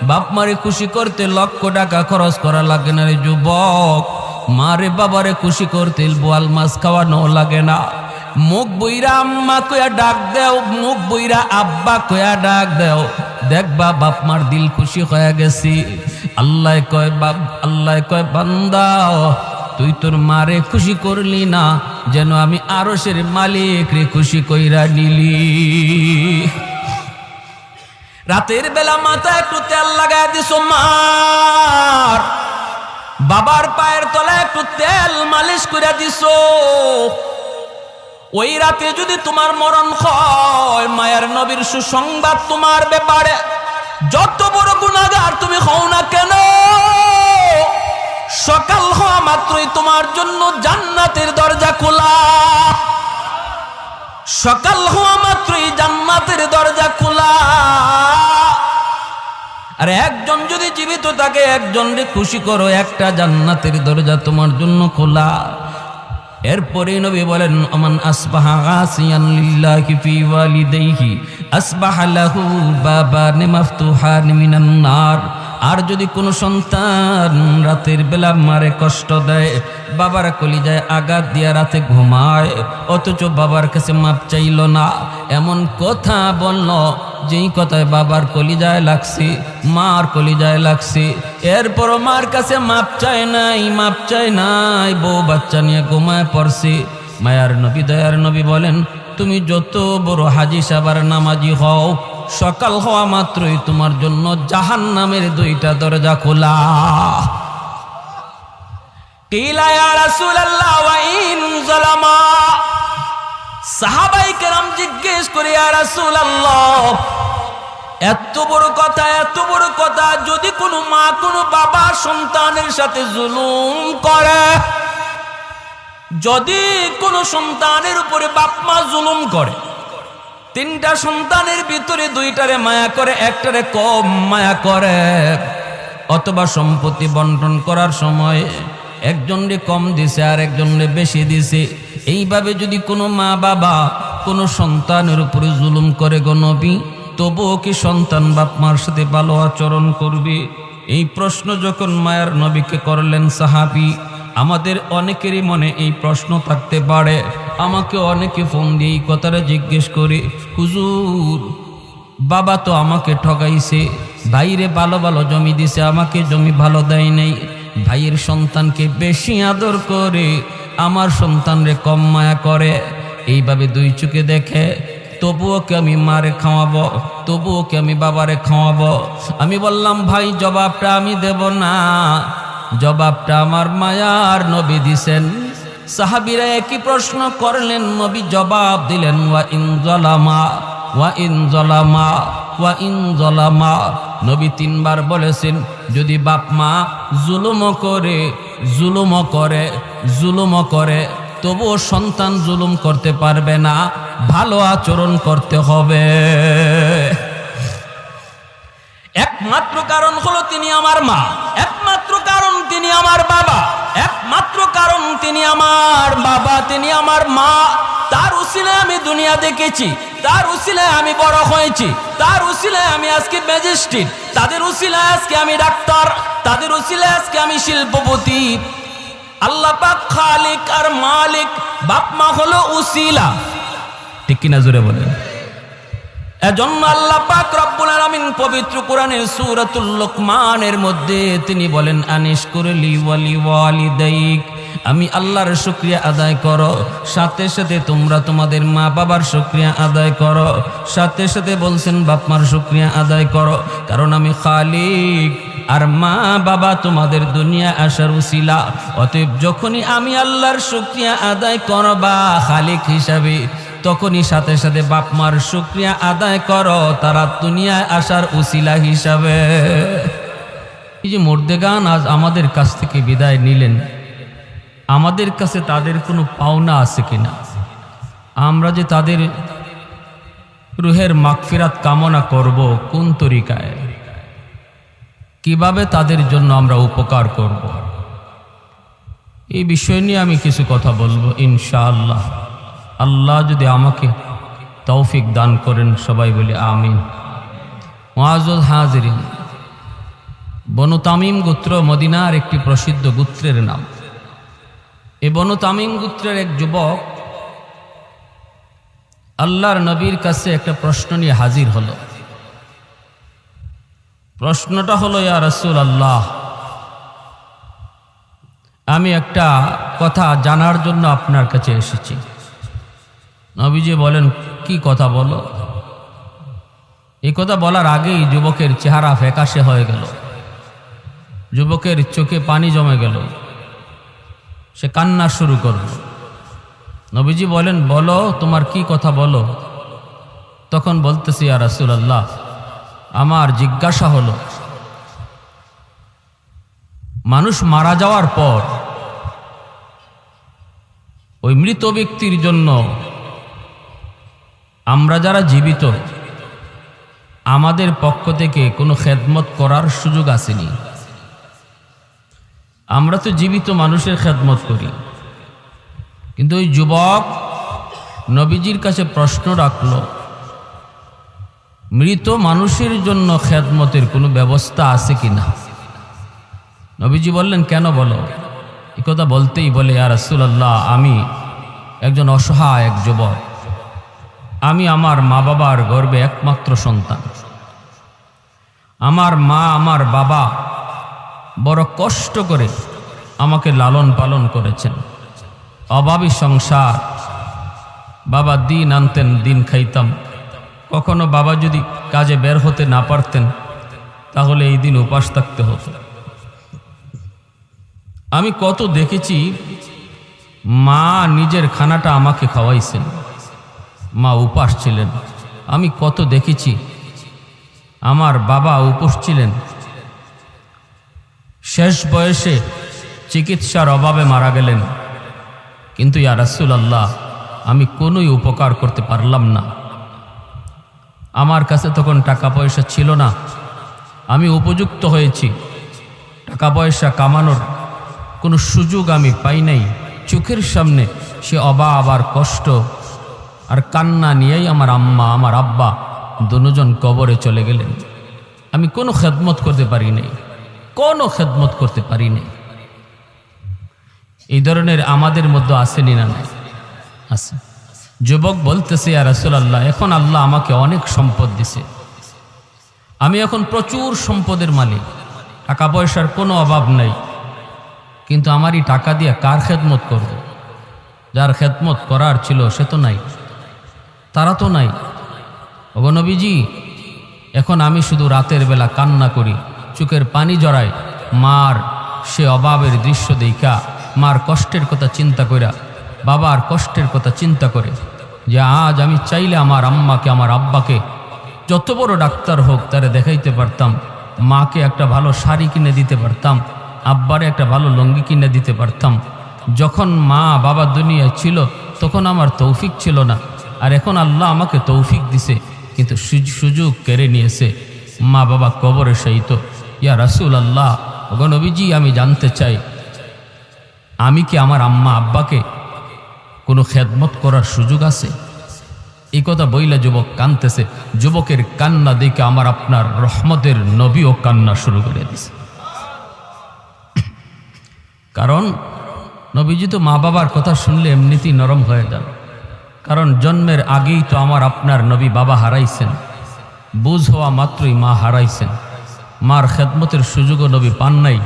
বাপ মারে খুশি করতে লক্ষ টাকা খরচ করা লাগে না রে যুবক। মারে বাবারে খুশি করতে বোয়াল মাছ খাওয়ানো লাগে না। মুখ বইরা আম্মা কয়া ডাক দেও, মুখ বইরা আব্বা কয়া ডাক দেও, দেখবা বাপ মার দিল খুশি হয়ে গেছি। আল্লাহ কয় বান্দা তুই তোর মারে খুশি করলি না, যেন আমি আরশের মালিক রে খুশি কইরা নিলি। রাতের বেলা মাথায় একটু তেল লাগায় দিছো মার, বাবার পায়ের তলায় একটু তেল মালিশ করে দিছো। ওই রাতে যদি তোমার মরণ হয়, মায়ের নবীর সুসংবাদ তোমার ব্যাপারে, যত বড় গুনাহগার তুমি হও না কেন, সকাল হওয়া মাত্রই তোমার জন্য জান্নাতের দরজা খোলা। সকাল হওয়া মাত্রই জান্নাতের দরজা খোলা। আর একজন যদি জীবিত থাকে, একজনকে খুশি করো, একটা জান্নাতের দরজা তোমার জন্য খোলা। এরপরে নবী বলেন আমান আসবাহা আসিয়ান লিল্লাহি ফি ওয়ালিদাইহি আসবাহা লাহু বাবান মাফতুহান মিনান নার। আর যদি কোনো সন্তান রাতের বেলা মারে কষ্ট দেয়, বাবার কলিজায় আঘাত দিয়া রাতে ঘুমায়, অথচ বাবার কাছে মাপ চাইল না, এমন কথা বলল যেই কথায় বাবার কলিজায় লাগছে, মার কলিজায় লাগছে, এরপরও মার কাছে মাপ চায় নাই, বউ বাচ্চা নিয়ে ঘুমায় পড়ছে। মায়ার নবী দয়ার নবী বলেন তুমি যত বড় হাজি সাবার নামাজি হও, সকাল হওয়া মাত্রই তোমার জন্য জাহান্নামের দুইটা দরজা খোলা। কিলা ইয়া রাসূলুল্লাহ ওয়া ইন যালামা। সাহাবায়ে কেরাম জিজ্ঞেস করে ইয়া রাসূলুল্লাহ, এত বড় কথা, যদি কোনো মা কোনো বাবা সন্তানের সাথে জুলুম করে, যদি কোনো সন্তানের উপরে বাপ মা জুলুম করে, তিনটা সন্তানের ভিতরে দুইটারে মায়া করে, একটারে কম মায়া করে, অথবা সম্পত্তি বন্টন করার সময় একজনরে কম দিছে আর একজনরে বেশি দিছে, এইভাবে যদি কোনো মা বাবা কোনো সন্তানের উপরে জুলুম করে গো নবী, তবুও কি সন্তান বাপ মার সাথে ভালো আচরণ করবে? এই প্রশ্ন যখন মায়ার নবীকে করলেন সাহাবী, আমাদের অনেকেরই মনে এই প্রশ্ন থাকতে পারে। আমাকে অনেকে ফোন দিয়ে এই কথাটা জিজ্ঞেস করে, হুজুর বাবা তো আমাকে ঠকাইছে, ভাইরে ভালো ভালো জমি দিছে, আমাকে জমি ভালো দেয় নাই, ভাইয়ের সন্তানকে বেশি আদর করে, আমার সন্তানরে কম মায়া করে, এইভাবে দুই চোখে দেখে, তবুও কি আমি মারে খাওয়াবো, তবুও কি আমি বাবারে খাওয়াবো? আমি বললাম ভাই জবাবটা আমি দেব না, জবাবটা আমার মায়ার নবী দিছেন। সাহাবীরা একই প্রশ্ন করলেন, নবী জবাব দিলেন ওয়া ইন যালামা ওয়া ইন যালামা ওয়া ইন যালামা। নবী তিনবার বলেছেন যদি বাপ মা জুলুম করে তবুও সন্তান জুলুম করতে পারবে না, ভালো আচরণ করতে হবে। একমাত্র কারণ হলো তিনি আমার মা, একমাত্র কারণ তিনি আমার বাবা, একমাত্র কারণ তিনি আমার বাবা, তিনি আমার মা। তার উসিলায় আমি দুনিয়া দেখেছি, তার উসিলায় আমি বড় হয়েছি, তার উসিলায় আমি আজকে ম্যাজিস্ট্রেট, তাদের উসিলায় আজকে আমি ডাক্তার, তাদের উসিলায় আজকে আমি শিল্পপতি। আল্লাহ পাক খালিক আর মালিক, বাপ মা হলো উসিলা, ঠিক কিনা জোরে বলেন? এজন্য আল্লাহ পাক রব্বুল আলামিন পবিত্র কোরআনের সূরাতুল লুকমানের মধ্যে তিনি বলেন আনিশকুরলি ওয়ালি ওয়ালিদাইক, আমি আল্লাহর শুকরিয়া আদায় করো, সাথে সাথে তোমরা তোমাদের মা বাবার শুকরিয়া আদায় করো, সাথে সাথে বলছেন বাপ মার শুকরিয়া আদায় করো, কারণ আমি খালিক আর মা বাবা তোমাদের দুনিয়া আসার উসিলা। অতএব যখনই আমি আল্লাহর শুকরিয়া আদায় করবা খালিক হিসাবে, তখনই সাথে সাথে বাপ মার শুকরিয়া আদায় করো তারা দুনিয়ায় আসার উসিলা হিসাবে। এই যে মুর্দেগান আজ আমাদের কাছ থেকে বিদায় নিলেন, আমাদের কাছে তাদের কোনো পাওনা আছে কিনা? আমরা যে তাদের রুহের মাগফিরাত কামনা করব কোন তরিকায়, কিভাবে তাদের জন্য আমরা উপকার করব, এই বিষয় নিয়ে আমি কিছু কথা বলবো ইনশাআল্লাহ। আল্লাহ যদি আমাকে তৌফিক দান করেন, সবাই বলি আমিন। মুআজ্জাজ হাজিরিন, বনু তামিম গোত্র মদিনার একটি প্রসিদ্ধ গোত্রের নাম। এই বনু তামিম গোত্রের এক যুবক আল্লাহর নবীর কাছে একটা প্রশ্ন নিয়ে হাজির হলো। প্রশ্নটা হলো, ইয়া রাসূলুল্লাহ, আমি একটা কথা জানার জন্য আপনার কাছে এসেছি। নবীজি বলেন, কি কথা বলো? এই কথা বলার আগেই যুবকের চেহারা ফ্যাকাশে হয়ে গেল, যুবকের চোখে পানি জমে গেল, সে কান্না শুরু করল। নবীজি বলেন, বলো তোমার কি কথা বলো। তখন বলতেছি, ইয়া রাসূলুল্লাহ, আমার জিজ্ঞাসা হলো, মানুষ মারা যাওয়ার পর ওই মৃত ব্যক্তির জন্য আমরা যারা জীবিত, আমাদের পক্ষ থেকে কোনো খেদমত করার সুযোগ আসেনি। আমরা তো জীবিত মানুষের খেদমত করি, কিন্তু ওই যুবক নবীজির কাছে প্রশ্ন রাখলো, মৃত মানুষের জন্য খেদমতের কোনো ব্যবস্থা আছে কিনা? নবীজি বললেন, কেন বলো? এ কথা বলতেই বলে, ইয়া রাসূলুল্লাহ, আমি একজন অসহায় এক যুবক, আমি আমার মা বাবার গর্ভে একমাত্র সন্তান। আমার মা আমার বাবা বড় কষ্ট করে আমাকে লালন পালন করেছেন, অভাবী সংসার। বাবা দিন আনতেন, দিন খাইতাম। কখনো বাবা যদি কাজে বের হতে না পারতেন, তাহলে এই দিন উপাস থাকতে হতো। আমি কত দেখেছি, মা নিজের খানাটা আমাকে খাওয়াইছেন, মা উপাস ছিলেন। আমি কত দেখেছি আমার বাবা উপোস ছিলেন, শেষ বয়সে চিকিৎসার অভাবে মারা গেলেন। কিন্তু ইয়া রাসূলুল্লাহ, আমি কোনোই উপকার করতে পারলাম না। আমার কাছে তখন টাকা পয়সা ছিল না, আমি উপযুক্ত হয়েছি, টাকা পয়সা কামানোর কোনো সুযোগ আমি পাই নাই। চোখের সামনে সে অভাব আর কষ্ট আর কান্না নিয়েই আমার আম্মা আমার আব্বা দুজন কবরে চলে গেলেন। আমি কোনো খেদমত করতে পারি নাই, কোনো খেদমত করতে পারি নাই। এই ধরনের আমাদের মধ্যে আসেনি না? নাই, আছে। যুবক বলতেছে, ইয়া রাসূলুল্লাহ, এখন আল্লাহ আমাকে অনেক সম্পদ দিছে, আমি এখন প্রচুর সম্পদের মালিক, টাকা পয়সার কোনো অভাব নাই, কিন্তু আমারই টাকা দিয়ে কার খেদমত করব? যার খেদমত করার ছিল সে তো নাই, তারা তো নাই। ওগো নবীজি, এখন আমি শুধু রাতের বেলা কান্না করি, চোখের পানি জড়াই, মার সে অভাবের দৃশ্য দেখা, মার কষ্টের কথা চিন্তা কইরা, বাবার কষ্টের কথা চিন্তা করে, যে আজ আমি চাইলে আমার আম্মাকে আমার আব্বাকে যত বড় ডাক্তার হোক তারে দেখাইতে পারতাম, মাকে একটা ভালো শাড়ি কিনে দিতে পারতাম, আব্বারে একটা ভালো লুঙ্গি কিনে দিতে পারতাম। যখন মা বাবা দুনিয়ায় ছিল তখন আমার তৌফিক ছিল না, আর এখন আল্লাহ আমাকে তৌফিক দিছে, কিন্তু সুযোগ কেড়ে নিয়েছে, মা বাবা কবরে শায়িত। ইয়া রাসূলুল্লাহ, ওগো নবীজি, আমি জানতে চাই, আমি কি আমার আম্মা আব্বাকে কোনো খেদমত করার সুযোগ আছে? এই কথা বইলা যুবক কানতেছে। যুবকের কান্না দেখে আমার আপনার রহমতের নবীও কান্না শুরু করে দিছে। কারণ নবীজি তো মা বাবার কথা শুনলে এমনিতেই নরম হয়ে যান। কারণ জন্মের আগেই তো আমার আপনার নবী বাবা হারাইছেন, বুঝ হওয়া মাত্রই মা হারাইছেন, মার খেদমতের সুযোগও নবী পান নাই,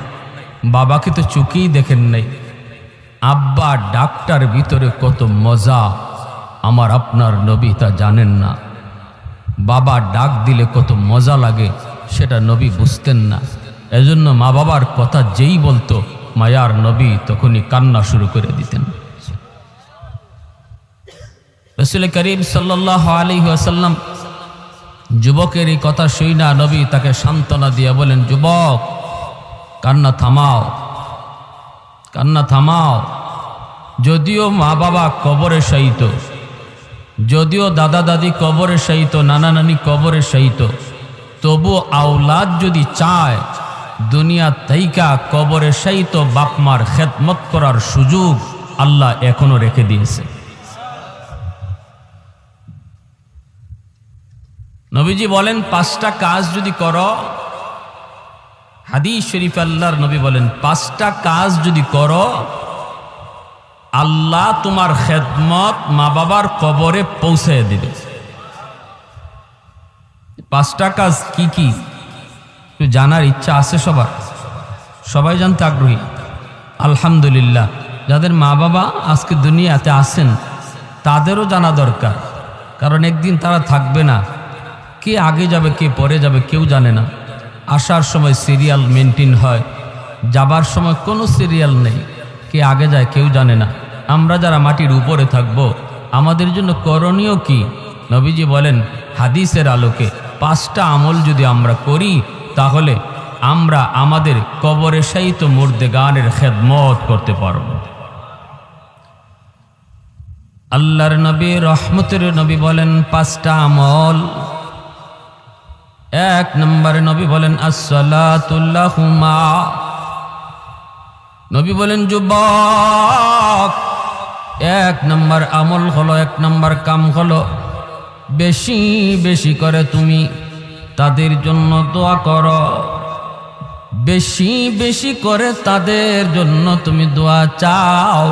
বাবাকে তো চোখেই দেখেন নাই। আব্বা ডাক্তার ভিতরে কত মজা আমার আপনার নবী তা জানেন না। বাবা ডাক দিলে কত মজা লাগে সেটা নবী বুঝতেন না। এজন্য মা বাবার কথা যেই বলতো মায়ার নবী তখনই কান্না শুরু করে দিতেন। রাসূল করিম সাল্লাল্লাহু আলাইহি ওয়াসাল্লাম যুবকের এই কথা শুইনা নবী তাকে সান্ত্বনা দিয়ে বলেন, যুবক, কান্না থামাও, কান্না থামাও। যদিও মা বাবা কবরে শায়িত, যদিও দাদা দাদি কবরে শায়িত, নানা নানি কবরে শায়িত, তবু আওলাদ যদি চায় দুনিয়া তাইকা কবরে শায়িত বাপ মার খেদমত করার সুযোগ আল্লাহ এখনো রেখে দিয়েছে। নবীজি বলেন, 5টা কাজ যদি করো হাদিস শরীফ আল্লাহর নবী বলেন, 5টা কাজ যদি করো আল্লাহ তোমার খেদমত মা বাবার কবরে পৌঁছে দিবে। 5টা কাজ কি কি একটু জানার ইচ্ছা আছে সবার? সবাই জানতে আগ্রহী? আলহামদুলিল্লাহ। যাদের মা বাবা আজকে দুনিয়াতে আছেন তাদেরও জানা দরকার, কারণ একদিন তারা থাকবে না। কে আগে যাবে কে পরে যাবে কেউ জানে না। আসার সময় সিরিয়াল মেনটেন হয়, যাবার সময় কোনো সিরিয়াল নেই, কে আগে যায় কেউ জানে না। আমরা যারা মাটির উপরে থাকব আমাদের জন্য করণীয় কি? নবীজি বলেন হাদিসের আলোকে 5টা আমল যদি আমরা করি তাহলে আমরা আমাদের কবরে শায়িত মুর্দেগানের খেদমত করতে পারব। আল্লাহর নবী রহমতের নবী বলেন 5টা আমল। 1 নম্বরে নবী বলেন আসসালাতু লাহুমা। নবী বলেন যুবক 1 নম্বর আমল হলো, 1 নম্বর কাম হলো বেশি বেশি করে তুমি তাদের জন্য দোয়া করো। বেশি বেশি করে তাদের জন্য তুমি দোয়া চাও।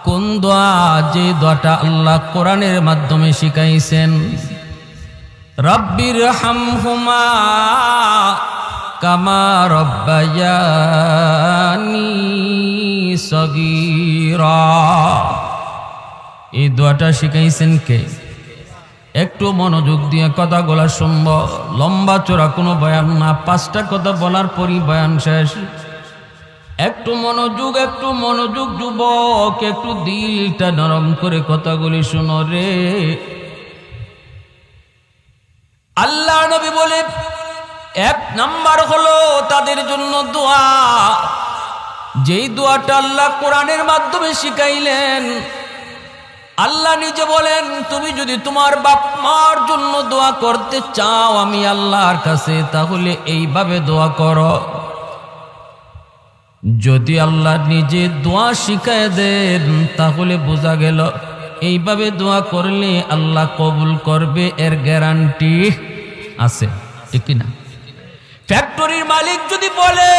কোন দোয়া? যে দোয়াটা আল্লাহ কোরআনের মাধ্যমে শিখাইছেন, রব্বির হামহুমা কামা রব্বায়ানি সগীরা। এই দোয়াটা শিখাইছেন কে? একটু মনোযোগ দিয়ে কথাগুলো শুনব। লম্বা চোরা কোনো বয়ান না, 5টা কথা বলার পরই বয়ান শেষ। একটু মনোযোগ, একটু মনোযোগ যুবক, একটু দিলটা নরম করে কথাগুলি শুনো রে। আল্লাহ নবী বলে 1 নাম্বার হলো তাদের জন্য দোয়া। যেই দোয়াটা আল্লাহ কোরআনের মাধ্যমে শিখাইলেন। আল্লাহ নিজে বলেন তুমি যদি তোমার বাপ মার জন্য দোয়া করতে চাও আমি আল্লাহর কাছে, তাহলে এইভাবে দোয়া করো। যদি আল্লাহ নিজে দোয়া শিখায় দেন তাহলে বোঝা গেল এইভাবে দোয়া করলে আল্লাহ কবুল করবে, এর গ্যারান্টি আছে, ঠিক না? ফ্যাক্টরির মালিক যদি বলে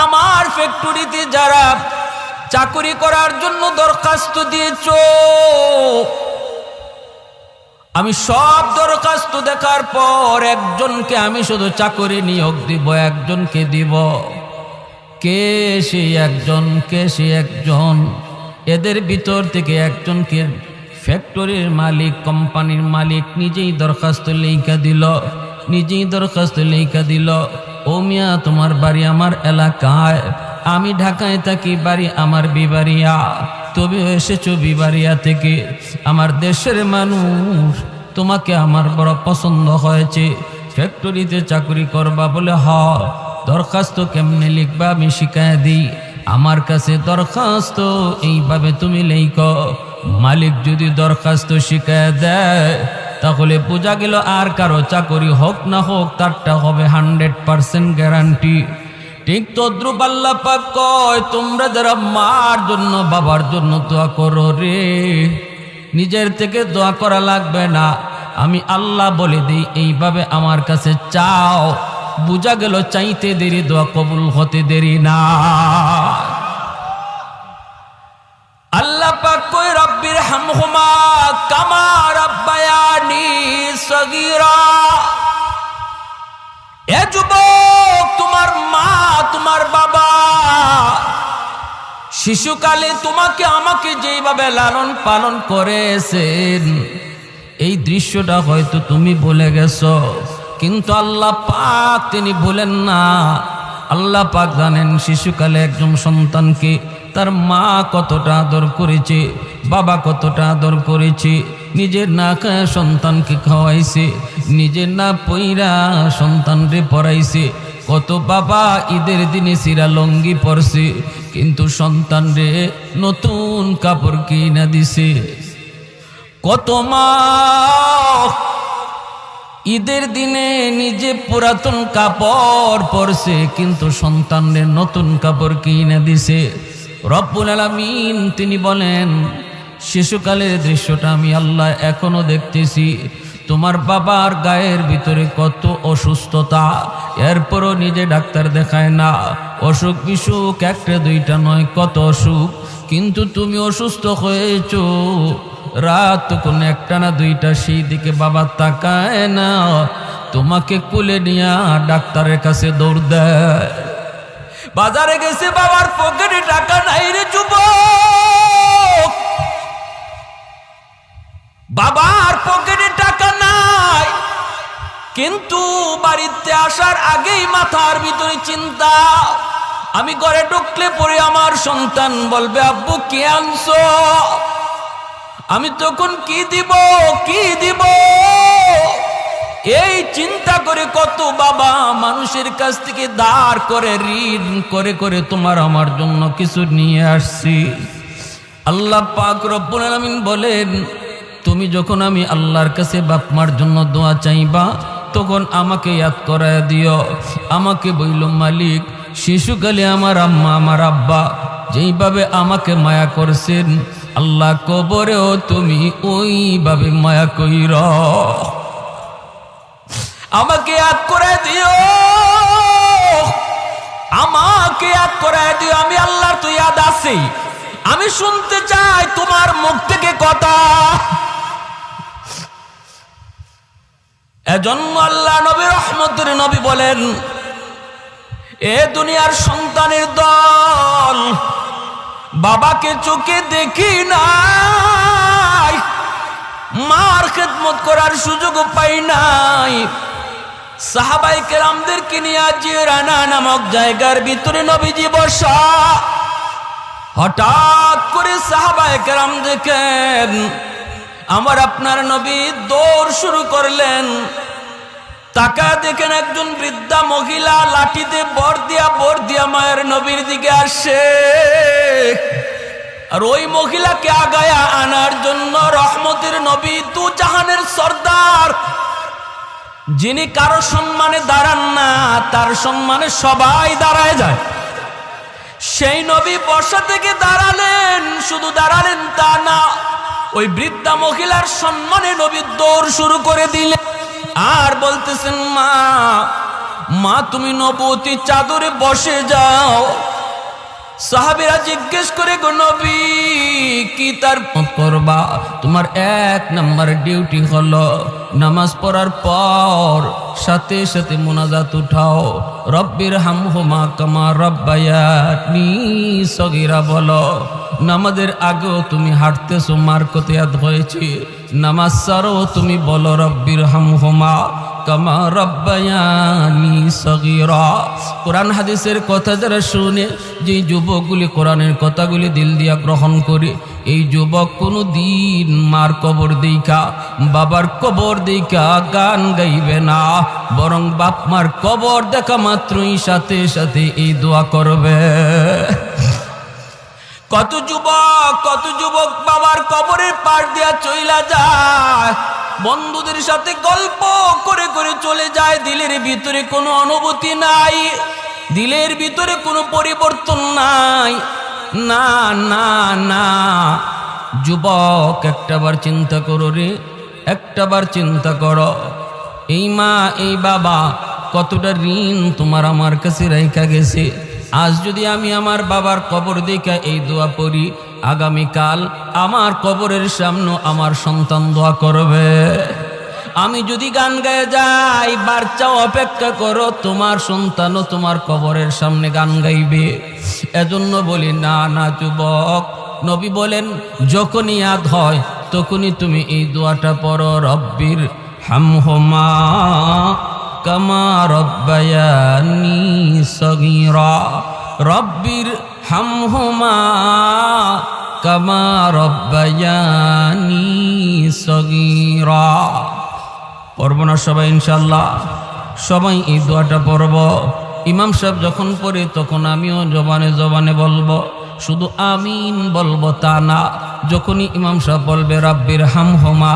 আমার ফ্যাক্টরিতে যারা চাকরি করার জন্য দরখাস্ত দিয়েছো, আমি সব দরখাস্ত দেখার পর একজনকে আমি শুধু চাকরি নিয়োগ দিব, একজনকে দিব। কে সেই একজন? কে সেই একজন? এদের ভিতর থেকে একজনকে ফ্যাক্টরির মালিক, কোম্পানির মালিক নিজেই দরখাস্ত লেখা দিল, নিজেই দরখাস্ত লেখা দিল, ও মিয়া তোমার বাড়ি আমার এলাকায়, আমি ঢাকায় থাকি, বাড়ি আমার বিবাড়িয়া, তুমি এসেছো বিবাড়িয়া থেকে, আমার দেশের মানুষ, তোমাকে আমার বড় পছন্দ হয়েছে, ফ্যাক্টরিতে চাকরি করবা বলে হ। দরখাস্ত কেমনে লিখবা আমি শিখায় দিই, আমার কাছে দরখাস্ত এইভাবে তুমি লেখো। মালিক যদি দরখাস্ত শিখায় দেয় তাহলে বোঝা গেল আর কারো চাকরি হোক না হোক তারটা হবে 100% গ্যারান্টি। ঠিক তদ্রুপ আল্লাহ পাক কয় তোমরা যারা মার জন্য বাবার জন্য দোয়া করো রে, নিজের থেকে দোয়া করা লাগবে না, আমি আল্লাহ বলে দিই এইভাবে আমার কাছে চাও। বুঝা গেল চাইতে দেরি দোয়া কবুল হতে দেরি না। আল্লাহ পাক কয় রব্বির হামহুমা কামা রাব্বায়ানি সগীরা। এ যুবক, তোমার মা তোমার বাবা শিশুকালে তোমাকে আমাকে যেইভাবে লালন পালন করেছেন, এই দৃশ্যটা হয়তো তুমি ভুলে গেছো, কিন্তু আল্লাহ পাক তিনি ভুলেন না। আল্লাহ পাক জানেন শিশুকালে একজন সন্তানকে তার মা কতটা আদর করেছে, বাবা কতটা আদর করেছে, নিজের না খায় সন্তানকে খাওয়াইছে, নিজের না পইরা সন্তানরে পড়াইছে। কত বাবা ঈদের দিনে সিরা লঙ্গি পরছে, কিন্তু সন্তানরে নতুন কাপড় কিনা দিছে। কত মা ঈদের দিনে নিজে পুরাতন কাপড় পরছে, কিন্তু সন্তানদের নতুন কাপড় কিনে দিছে। রব্বুল আলামিন তিনি বলেন শিশুকালের দৃশ্যটা আমি আল্লাহ এখনো দেখতেছি। তোমার বাবার গায়ের ভিতরে কত অসুস্থতা, এরপরও নিজে ডাক্তার দেখায় না। অসুখ বিসুখ একটা দুইটা নয়, কত অসুখ, কিন্তু তুমি অসুস্থ হয়েছো। রাত কোন একটা না দুইটা, সেই দিকে বাবা তাকায় না। তোমাকে কুলে নিয়ে ডাক্তারের কাছে দৌড় দেয়। বাজারে গেছে, বাবার পকেটে টাকা নাই রে যুবক, বাবার পকেটে টাকা নাই। কিন্তু বাড়িতে আসার আগেই মাথার ভিতরে চিন্তা, আমি ঘরে ঢুকলে পরে আমার সন্তান বলবে আব্বু কি আনছো, আমি তখন কি দিব কি দিব। এই চিন্তা করে কত বাবা মানুষের কাছ থেকে ধার করে ঋণ করে করে তোমার আমার জন্য কিছু নিয়ে আসছি। আল্লাহ পাক রব্বুল আলামিন বলেন, তুমি যখন আমি আল্লাহর কাছে বাপ মার জন্য দোয়া চাইবা, তখন আমাকে ইয়াদ করায় দিও। আমাকে বইল মালিক, শিশুকালে আমার আম্মা আমার আব্বা যেইভাবে আমাকে মায়া করছেন, আল্লাহ কবরেও তুমি ওইভাবে মায়া কইর। আমাকে ইয়াদ করে দিও, আমাকে ইয়াদ করে দিও। আমি আল্লাহর তো ইয়াদ আছি, আমি শুনতে চাই তোমার মুখ থেকে কথা। এজন্য আল্লাহ নবী রহমতের নবী বলেন, এ দুনিয়ার সন্তানের দল, বাবাকে চোখে দেখি নাই, মার খেদমত করার সুযোগ পাই নাই। সাহাবায়ে কেরামদেরকে নিয়ে জিরানা নামক জায়গার ভিতরে নবীজি বসা। হঠাৎ করে সাহাবায়ে কেরাম দেখেন আমার আপনার নবী দৌড় শুরু করলেন। তাকা দেখেন একজন বৃদ্ধা মহিলা লাঠিতে বর দিয়া মায়ের নবীর দিকে আসে। আর ওই মহিলাকে আগায়া আনার জন্য রহমতের নবী, দু জাহানের সর্দার, যিনি কারো সম্মানে দাঁড়ান না, তার সম্মানে সবাই দাঁড়ায় যায়, সেই নবী বসা থেকে দাঁড়ালেন। শুধু দাঁড়ালেন তা না, ওই বৃদ্ধা মহিলার সম্মানে নবী দৌড় শুরু করে দিলেন। আর বলতেছেন, মা মা তুমি নবুয়তি চাদরে বসে যাও। সাহাবীরা জিজ্ঞেস করে, গো নবী কি তার করবা? তোমার এক নাম্বার ডিউটি হলো নামাজ পড়ার পর সাথে সাথে মুনাজাত উঠাও, রব্বির হামহুমা কামা রাব্বায়ানি সগীরা বলো। নামাজের আগেও তুমি হাঁটতেছো, মার কতিয়াত হয়েছে, নামাজ ছাড়ো তুমি বলো রব্বির হামহুমা কামা রাব্বায়ানি সগীরা। কোরআন হাদিসের কথা যারা শুনে, যে যুবকগুলি কোরআনের কথাগুলি দিল দিয়া গ্রহণ করে, এই যুবক কোনো দিন মার কবর দেখা বাবার কবর দেখা গান গাইবে না, বরং বাপ মার কবর দেখা মাত্রই সাথে সাথে এই দোয়া করবে। কত যুবক বাবার কবরের পার দিয়া চইলা যায়, বন্ধুদের সাথে গল্প করে করে চলে যায়, দিলের ভিতরে কোনো অনুভূতি নাই, দিলের ভিতরে কোনো পরিবর্তন নাই। না না না যুবক, একটাবার চিন্তা করো রে, একটাবার চিন্তা করো, এই মা এই বাবা কতটা ঋণ তোমার আমার কাছে রাইখা গেছে। আজ যদি আমি আমার বাবার কবর দেখা এই দোয়া পড়ি, আগামীকাল আমার কবরের সামনে আমার সন্তান দোয়া করবে। আমি যদি গান গায়ে যাই, বাচ্চাও অপেক্ষা করো, তোমার সন্তানও তোমার কবরের সামনে গান গাইবে। এজন্য বলি, না না যুবক, নবী বলেন যখনই ইয়াদ হয় তখনই তুমি এই দোয়াটা পড়ো, রব্বির হামহুমা কামা রাব্বায়ানি সগীরা, রব্বির হামহুমা কামা রাব্বায়ানি সগীরা। পড়ব না সবাই ইনশাআল্লাহ? সবাই এই দোয়াটা পড়ব। ইমাম সাহেব যখন পড়ে তখন আমিও জবানে জবানে বলবো, শুধু আমিন বলবো তা না, যখনই ইমাম সাহেব বলবে রাব্বির হামহুমা,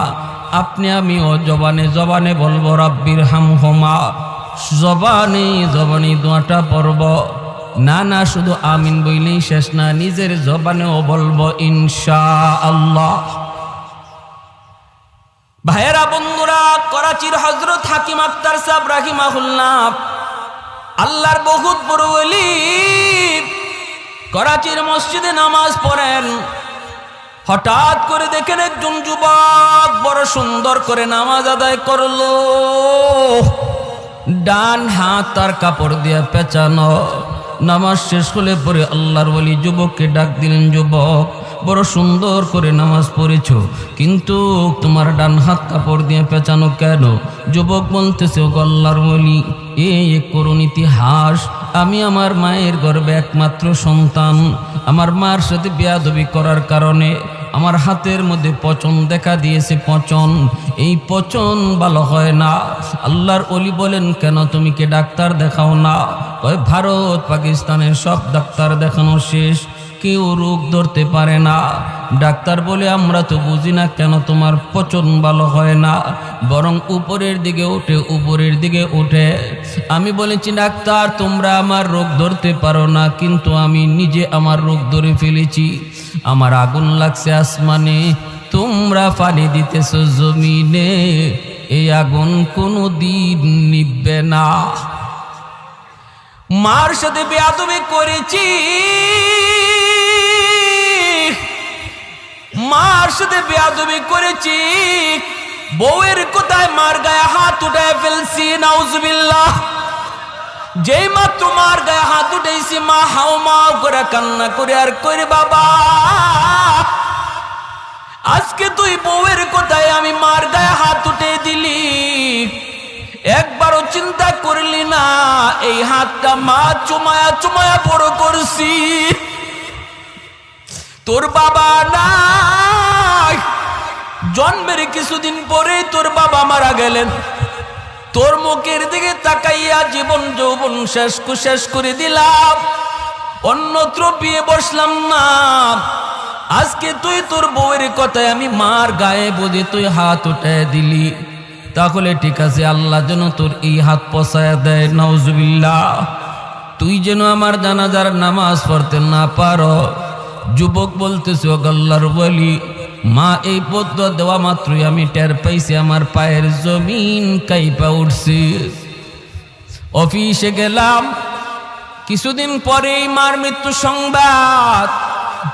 আপনি আমিও জবানে জবানে বলবো রাব্বির হামহুমা, জবানে জবানে দোয়াটা পড়ব। না না শুধু আমিন বইলেই শেষ না, নিজের জবানেও বলবো ইনশাআল্লাহ। ভাইয়েরা বন্ধুরা, করাচির হযরত হাকিম আক্তার সাহেব রাহিমাহুল্লাহ আল্লাহর বহুত বড় ওলি, করাচির মসজিদে নামাজ পড়েন। হঠাৎ করে দেখেন একজন যুবক বড় সুন্দর করে নামাজ আদায় করলো, ডান হাত তার কাপড় দিয়ে পেঁচানো। নামাজ শেষ হলে পরে আল্লাহর ওলি যুবককে ডাক দিলেন, যুবক বড় সুন্দর করে নামাজ পড়েছো, কিন্তু তোমার ডান হাত কাপড় দিয়ে পেঁচানো কেন? যুবক বলতেছে, ও আল্লাহর ওলি, এই করুণ ইতিহাস, আমি আমার মায়ের গর্ভে একমাত্র সন্তান। আমার মার সাথে বেয়াদবি করার কারণে আমার হাতের মধ্যে পচন দেখা দিয়েছে। পচন, এই পচন ভালো হয় না। আল্লাহর ওলি বলেন, কেন তুমি কি ডাক্তার দেখাও না? কয়, ভারত পাকিস্তানের সব ডাক্তার দেখানো শেষ, কেউ রোগ ধরতে পারে না। ডাক্তার বলে, আমরা তো বুঝি না কেন তোমার পচন ভালো হয় না, বরং উপরের দিকে ওঠে, উপরের দিকে ওঠে। আমি বলেছি, ডাক্তার তোমরা আমার রোগ ধরতে পারো না, কিন্তু আমি নিজে আমার রোগ ধরে ফেলেছি। আমার আগুন লাগছে আসমানে, তোমরা পানি দিতেছ জমিনে, এই আগুন কোনো দিন নিভবে না। মার সাথে বেয়াদবি করেছি, মার সাথে বেয়াদবি করেছি, বউয়ের কোথায় মার গায়ে হাত উঠায় ফেলছি, নাউজুবিল্লাহ। যেই মাত্র মার গায়ে হাত উঠেছি, মা হাও মাও করে কান্না করে আর করে, বাবা আজকে তুই বউয়ের কোথায় আমি মার গায়ে হাত উঠে দিলি, একবারও চিন্তা করলি না এই হাতটা মা চুমায়া চুমায়া বড় করছি। তোর বাবা নাই, জন্মের কিছুদিন পরে তোর বাবা মারা গেলেন। তোর মুখের দিকে তাকাইয়া জীবন যৌবন শেষ করে দিলাম, অন্যত্র বিয়ে বসলাম না। আজকে তুই তোর বউয়ের কথায় আমি মার গায়ে বুঝে তুই হাত উঠায় দিলি, তাহলে ঠিক আছে, আল্লাহ যেন তোর এই হাত পছায়া দেয়, নাউজুবিল্লাহ। তুই যেন আমার জানাজার নামাজ পড়তে না পারো। যুবক বলতেছে, ও আল্লাহর ওলি, মা এই বদুয়া দেওয়া মাত্রই আমি টের পাইছি আমার পায়ের জমিন কাইপা উঠছে। অফিসে গেলাম, কিছুদিন পরেই মার মৃত্যু সংবাদ।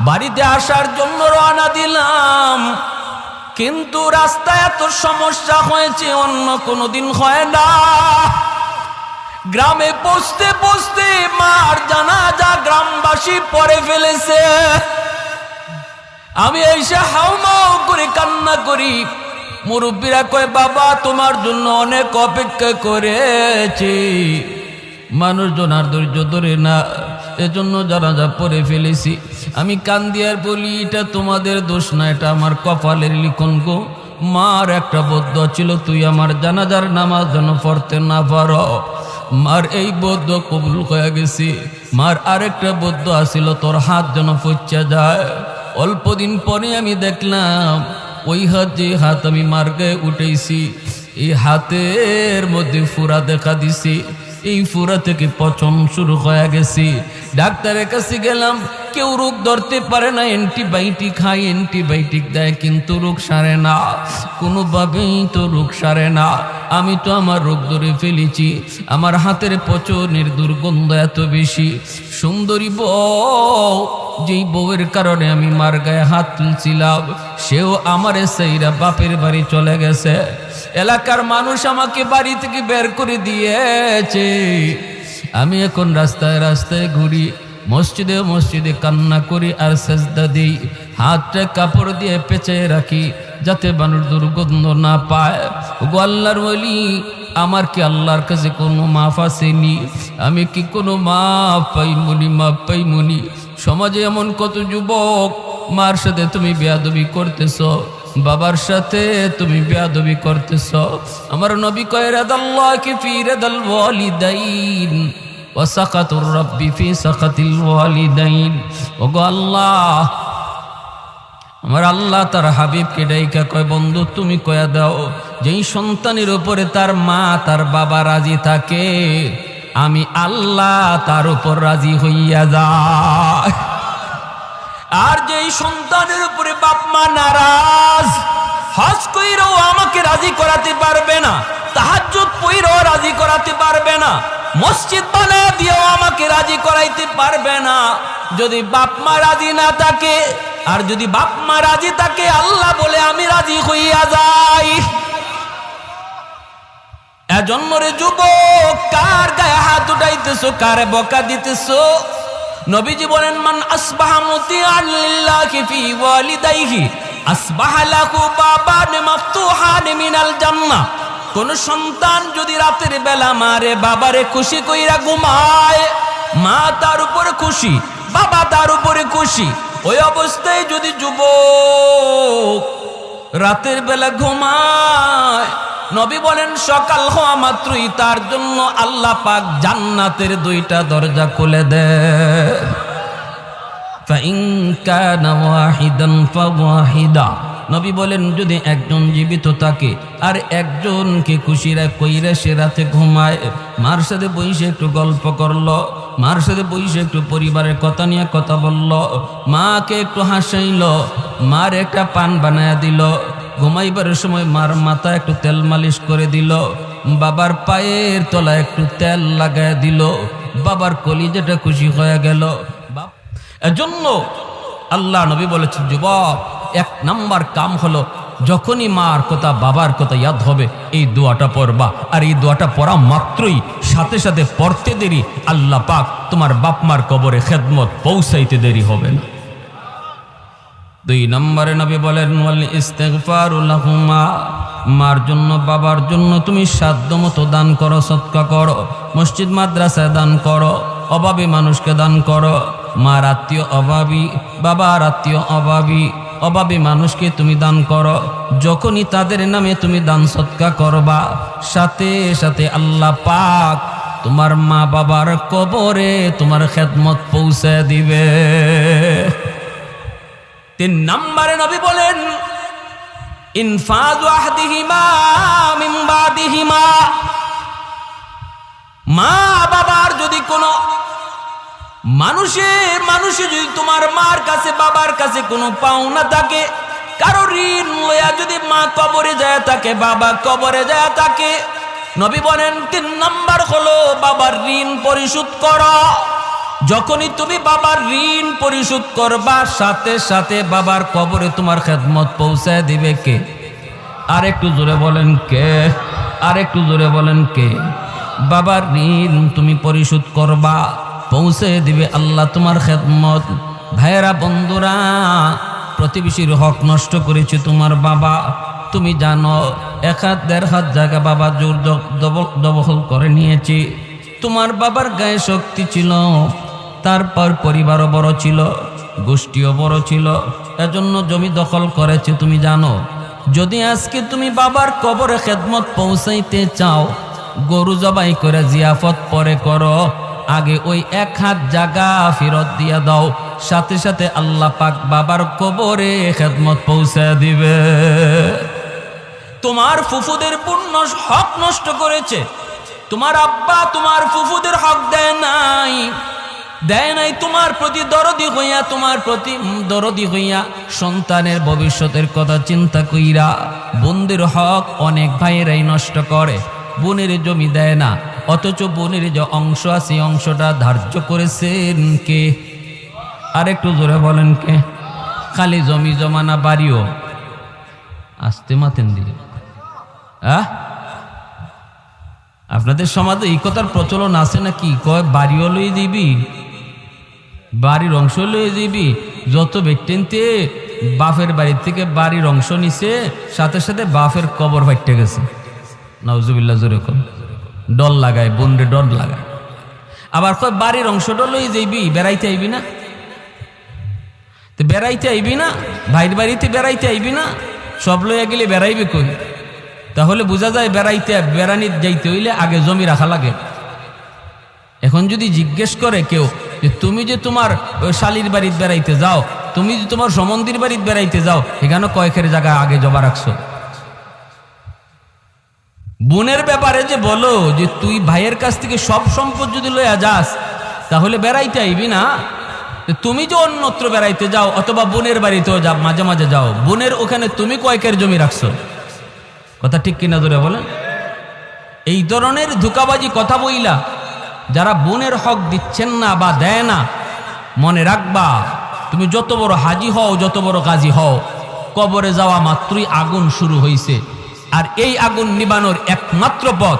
বাড়িতে আসার জন্য রওনা দিলাম, কিন্তু রাস্তায় এত সমস্যা হয়েছে অন্য কোনোদিন হয় না। গ্রামে পৌঁছতে পৌঁছতে মার জানাজা গ্রামবাসী পড়ে ফেলেছে। আমি এসে হাউমাউ করে কান্না করি। মুরব্বীরা কয়, বাবা তোমার জন্য অনেক অপেক্ষা করেছি। মানুষজন আর ধৈর্য ধরে না, এজন্য জানাজা পড়ে ফেলেছি। আমি কান্দি আর বলি, এটা তোমাদের দোষ না, এটা আমার কপালের লিখন গো। মার একটা বদুয়া ছিল, তুই আমার জানাজার নামাজ যেন পড়তে না পারো। মার এই বদুয়া কবুল হয়ে গেছে। মার আরেকটা বদুয়া ছিল, তোর হাত যেন পচা যায়। অল্প দিন পরে আমি দেখলাম ওই হাত, যে হাত আমি মার গায়ে উঠেছি, এই হাতের মধ্যে ফুরা দেখা দিছে। এই ফুরা থেকে পচন শুরু হয়ে গেছে। ডাক্তারের কাছে গেলাম, কেউ রোগ ধরতে পারে না, অ্যান্টিবায়োটিক খাই, অ্যান্টিবায়োটিক দেয়, কিন্তু রোগ সারে না, কোনোভাবেই তো রোগ সারে না। আমি তো আমার রোগ ধরে ফেলেছি। আমার হাতের পচনের দুর্গন্ধ এত বেশি। সুন্দরী বউ, যেই বউয়ের কারণে আমি মার গায়ে হাত তুলছিলাম, সেও আমারে সেইরা বাপের বাড়ি চলে গেছে। এলাকার মানুষ আমাকে বাড়ি থেকে বের করে দিয়েছে। আমি এখন রাস্তায় রাস্তায় ঘুরি, মসজিদে মসজিদে কান্না করি আর সেজদা দিই। হাতটা কাপড় দিয়ে পেঁচে রাখি, যাতে মানুষ দুর্গন্ধ না পায়। গো আল্লাহর ওলি, আমার কি আল্লাহর কাছে কোনো মাফ আসেনি? আমি কি কোনো মাফ পাইমনি? মাফ পাইমনি? সমাজে এমন কত যুবক, মার সাথে তুমি বেয়াদবি করতেছ, বাবার সাথে তুমি বেয়াদবি করতেছ। আমার নবী কয়, রাদাল্লাহি ফি রাদাল ওয়ালিদাইন ওয়া সাকাতুর রাব্বি ফি সাকাতিল ওয়ালিদাইন। ওগো আল্লাহ, আমার আল্লাহ তার হাবিবকে ডাইকা কয়, বন্ধু তুমি কয়া দাও, যেই সন্তানের উপরে তার মা তার বাবা রাজি থাকে, আমি আল্লাহ তার উপর রাজি হইয়া যায়। আর যেই সন্তানের উপরে বাপ মা নারাজ, হজ কইরাও আমাকে রাজি করাতে পারবে না, তাহাজ্জুদ পড়াও রাজি করাতে পারবে না, মসজিদ বানায় দিয়েও আমাকে রাজি করাইতে পারবে না যদি বাপ মা রাজি না থাকে। আর যদি বাপ মা রাজি থাকে আল্লাহ বলে আমি রাজি হইয়া যাই। এজন্য রে যুবক, কার গায়ে হাত উঠাইতেছো, কারে বকা দিতেছো? নবীজি বলেন মান আসবাহা মুতিআন লিল্লাহি ফি ওয়ালিদাইহি আসবাহা লাহু বাবান মাফতুহান মিনাল জান্নাহ। কোন সন্তান যদি রাতের বেলা মারে বাবারে খুশি কইরা ঘুমায়, মা তার উপরে খুশি, বাবা তার উপরে খুশি, ওই অবস্থায় যদি যুবক রাতের বেলা ঘুমায়, নবী বলেন সকাল হওয়া মাত্রই তার জন্য আল্লাহ পাক জান্নাতের দুইটা দরজা খুলে দেয়। ফাইন কানা ওয়াহিদান ফাওয়াহিদা, নবী বলেন যদি একজন জীবিত থাকে আর একজনকে খুশিরা কইরা সে রাতে ঘুমায়, মার সাথে বইসে একটু গল্প করলো, মার সাথে বইসে একটু পরিবারের কথা নিয়ে কথা বলল, মাকে একটু হাসাইল, মার একটা পান বানায়া দিল, ঘুমাইবার সময় মার মাথা একটু তেল মালিশ করে দিল, বাবার পায়ের তলায় একটু তেল লাগায় দিল, বাবার কলিজাটা খুশি হয়ে গেল। এজন্য আল্লাহ নবী বলেছেন যুবক, এক নাম্বার কাম হলো যখনই মার কথা বাবার কথা ইয়াদ হবে এই দোয়াটা পড়বা। আর এই দোয়াটা পড়া মাত্রই সাথে সাথে পড়তে দেরি আল্লাহ পাক তোমার বাপ মার কবরে খেদমত পৌঁছাইতে দেরি হবে না। 2 নম্বরে নবী বলেন ওয়াল ইস্তিগফারু লাহুমা, মার জন্য বাবার জন্য তুমি সাধ্যমতো দান করো, সদকা করো, মসজিদ মাদ্রাসায় দান করো, অভাবী মানুষকে দান করো। মার আত্মীয় অভাবী, বাবার আত্মীয় অভাবী, অভাবী মানুষকে তুমি দান করো। যখনই তাদের নামে তুমি দান সদকা করবা, সাথে সাথে আল্লাহ পাক তোমার মা বাবার কবরে তোমার খেদমত পৌঁছে দিবে। 3 নম্বরে নবী বলেন ইনফাযু আহদিহিমা মিন বাদিহিমা, মা বাবার যদি কোনো মানুষে যদি তোমার মার কাছে বাবার কাছে কোনো পাওনা থাকে, কারো ঋণ লইয়া যদি মা কবরে যায় থাকে, বাবা কবরে যায় থাকে, নবী বলেন 3 নম্বর হলো বাবার ঋণ পরিশোধ করো। যখনই তুমি বাবার ঋণ পরিশোধ করবা, সাথে সাথে বাবার কবরে তোমার খেদমত পৌঁছায় দিবে কে? আর একটু জোরে বলেন কে? আর একটু জোরে বলেন কে? বাবার ঋণ তুমি পরিশোধ করবা, পৌঁছে দিবে আল্লাহ তোমার খেদমত। ভাইয়েরা, বন্ধুরা, প্রতিবেশীর হক নষ্ট করেছে তোমার বাবা, তুমি জানো 1 হাত 1.5 হাত জায়গা বাবা জোর দখল করে নিয়েছে। তোমার বাবার গায়ে শক্তি ছিল, তারপর পরিবারও বড় ছিল, গোষ্ঠীও বড় ছিল, এজন্য জমি দখল করেছে। তুমি জানো যদি আজকে তুমি বাবার কবরে খেদমত পৌঁছাইতে চাও, গরু জবাই করে জিয়াফত পরে করো, আগে ওই 1 হাত জায়গা ফেরত দিয়া দাও, সাথে সাথে আল্লাহ পাক বাবার কবরে খেদমত পৌঁছে দিবে। তোমার ফুফুদের পূর্ণ হক নষ্ট করেছে, তোমার আব্বা তোমার ফুফুদের হক দেয় নাই, তোমার প্রতি দরদি হইয়া, তোমার প্রতি দরদি হইয়া সন্তানের ভবিষ্যতের কথা চিন্তা কইরা বোনদের হক অনেক ভাইয়েরাই নষ্ট করে। বোনের জমি দেয় না, অথচ বোনের যে অংশ আছে অংশটা ধার্য করেছেন কে? আর একটু জোরে বলেন কে? খালি জমি জমা না, বাড়িও আসতে মাতেন দিলে। আপনাদের সমাজে এই কথার প্রচলন আছে নাকি? কয় বাড়িও লই দিবি, বাড়ির অংশ লই দিবি। যত ব্যক্তিতে বাপের বাড়ির থেকে বাড়ির অংশ নিছে, সাথে সাথে বাপের কবর ফাইটে গেছে। নাউজুবিল্লাহ, জোরে কম ডর লাগায়, বন্ডে ডর লাগায়। আবার কয় বাড়ির অংশটা লই যাইবি, বেড়াইতে আইবি না? তো বেড়াইতে আইবি না, ভাইয়ের বাড়িতে বেড়াইতে আইবি না, সব লইয়া গেলে বেড়াইবে কই? তাহলে বোঝা যায় বেড়ানি যাইতে হইলে আগে জমি রাখা লাগে। এখন যদি জিজ্ঞেস করে কেউ যে তুমি যে তোমার শালির বাড়িতে বেড়াইতে যাও, তুমি যে তোমার সমন্দির বাড়িতে বেড়াইতে যাও, এখানে কয়েকের জায়গা আগে জমা রাখছো? বোনের ব্যাপারে যে বলো যে তুই ভাইয়ের কাছ থেকে সব সম্পদ যদি লইয়া যাস, তাহলে বেড়াইতে আইবি না। তুমি যে অন্যত্র বেড়াইতে যাও অথবা বোনের বাড়িতেও যাও, মাঝে মাঝে যাও, বোনের ওখানে তুমি কয়েকের জমি রাখছো? কথা ঠিক কিনা ধরে বলেন? এই ধরনের ধোঁকাবাজি কথা বইলা যারা বোনের হক দিচ্ছেন না বা দেয় না, মনে রাখবা তুমি যত বড় হাজি হও, যত বড় গাজী হও, কবরে যাওয়া মাত্রই আগুন শুরু হইছে। আর এই আগুন নিবানোর একমাত্র পথ,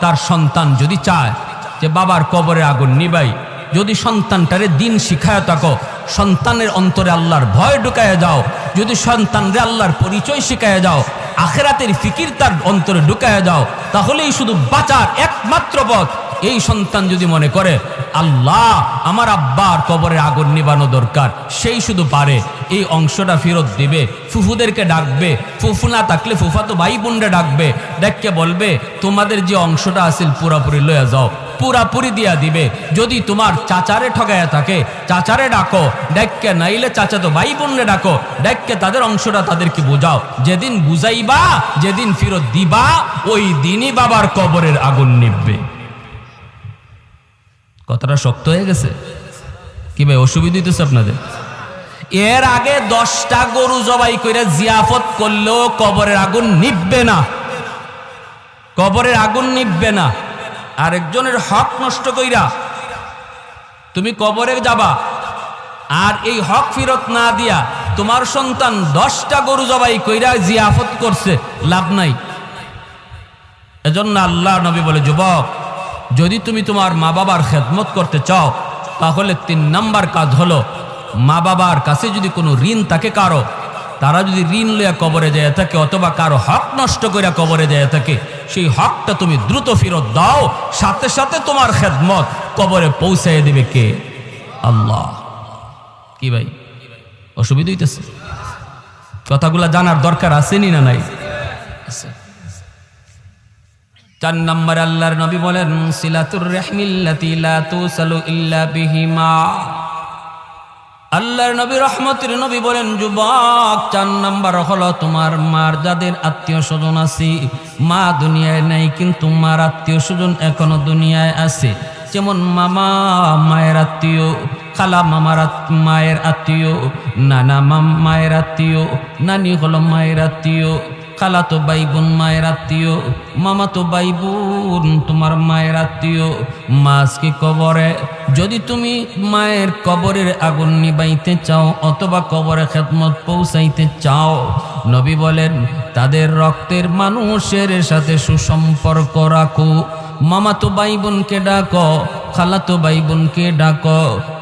তার সন্তান যদি চায় যে বাবার কবরে আগুন নিবাই, যদি সন্তানটারে দিন শিখায় থাকো, সন্তানের অন্তরে আল্লাহর ভয় ঢুকায় যাও, যদি সন্তানরে আল্লাহর পরিচয় শিখায় যাও, আখিরাতের ফিকির তার অন্তরে ঢুকায় যাও, তাহলেই শুধু বাঁচার একমাত্র পথ। এই সন্তান যদি মনে করে আল্লাহ আমার আব্বার কবরে আগুন নিবানো দরকার, সেই শুধু পারে এই অংশটা ফেরত দিবে, ফুফুদেরকে ডাকবে, ফুফু না থাকলে ফুফাতো ভাই বোনরে ডাকবে, ডাককে বলবে তোমাদের যে অংশটা আছিল পুরাপুরি লয়ে যাও, পুরাপুরি দিয়া দিবে। যদি তোমার চাচারে ঠগায়া থাকে, চাচারে ডাকো, ডাককে নাইলে চাচাতো ভাই বোনরে ডাকো, ডাককে তাদের অংশটা তাদেরকে বোঝাও। যেদিন বুঝাইবা, যেদিন ফেরত দিবা, ওই দিনই বাবার কবরের আগুন নিববে। কথাটা শক্ত হয়ে গেছে কি ভাই? অসুবিধা হইতেছে আপনাদের? এর আগে 10টা গরু জবাই করে জিয়াফত করলেও কবরের আগুন নিববে না, কবরের আগুন নিববে না। আরেকজনের হক নষ্ট কইরা তুমি কবরে যাবা, আর এই হক ফেরত না দিয়া তোমার সন্তান 10টা গরু জবাই কইরা জিয়াফত করছে, লাভ নাই। এজন্য আল্লাহ নবী বলে, যুবক যদি তুমি তোমার মা বাবার খেদমত করতে চাও, তাহলে 3 নাম্বার কাজ হলো, মা বাবার কাছে যদি কোনো ঋণ থাকে কারো, তারা যদি ঋণ লইয়া কবরে যায় থাকে অথবা কারো হক নষ্ট কইরা কবরে যায় থাকে, সেই হকটা তুমি দ্রুত ফেরত দাও, সাথে সাথে তোমার খেদমত কবরে পৌঁছায় দিবে কে? আল্লাহ। কি ভাই অসুবিধা হইতেছে? কথাগুলা জানার দরকার আসেনি না নাই? 4 নম্বরে আল্লাহর নবী বলেন, সিলাতুর রাহমিল্লাতি লা তুসালু ইল্লা বিহিমা। আল্লাহর নবী রহমতের নবী বলেন, যুবক 4 নাম্বার হলো তোমার মার যাদের আত্মীয় স্বজন আছে, মা দুনিয়ায় নাই কিন্তু মার আত্মীয় স্বজন এখনো দুনিয়ায় আছে। যেমন মামা মায়ের আত্মীয়, খালা মামার মায়ের আত্মীয়, নানা মায়ের আত্মীয়, নানি হলো মায়ের আত্মীয়, খালাতো ভাই বোন মায়ের আত্মীয়, মামাতো ভাই বোন তোমার মায়ের আত্মীয়। মাছকে কবরে যদি তুমি মায়ের কবরের আগুন নিবাইতে চাও অথবা কবরে খেদমত পৌঁছাইতে চাও, নবী বলেন তাদের রক্তের মানুষের সাথে সুসম্পর্ক রাখো। মামাতো ভাই বোনকে ডাকো, খালাতো ভাই বোনকে ডাকো,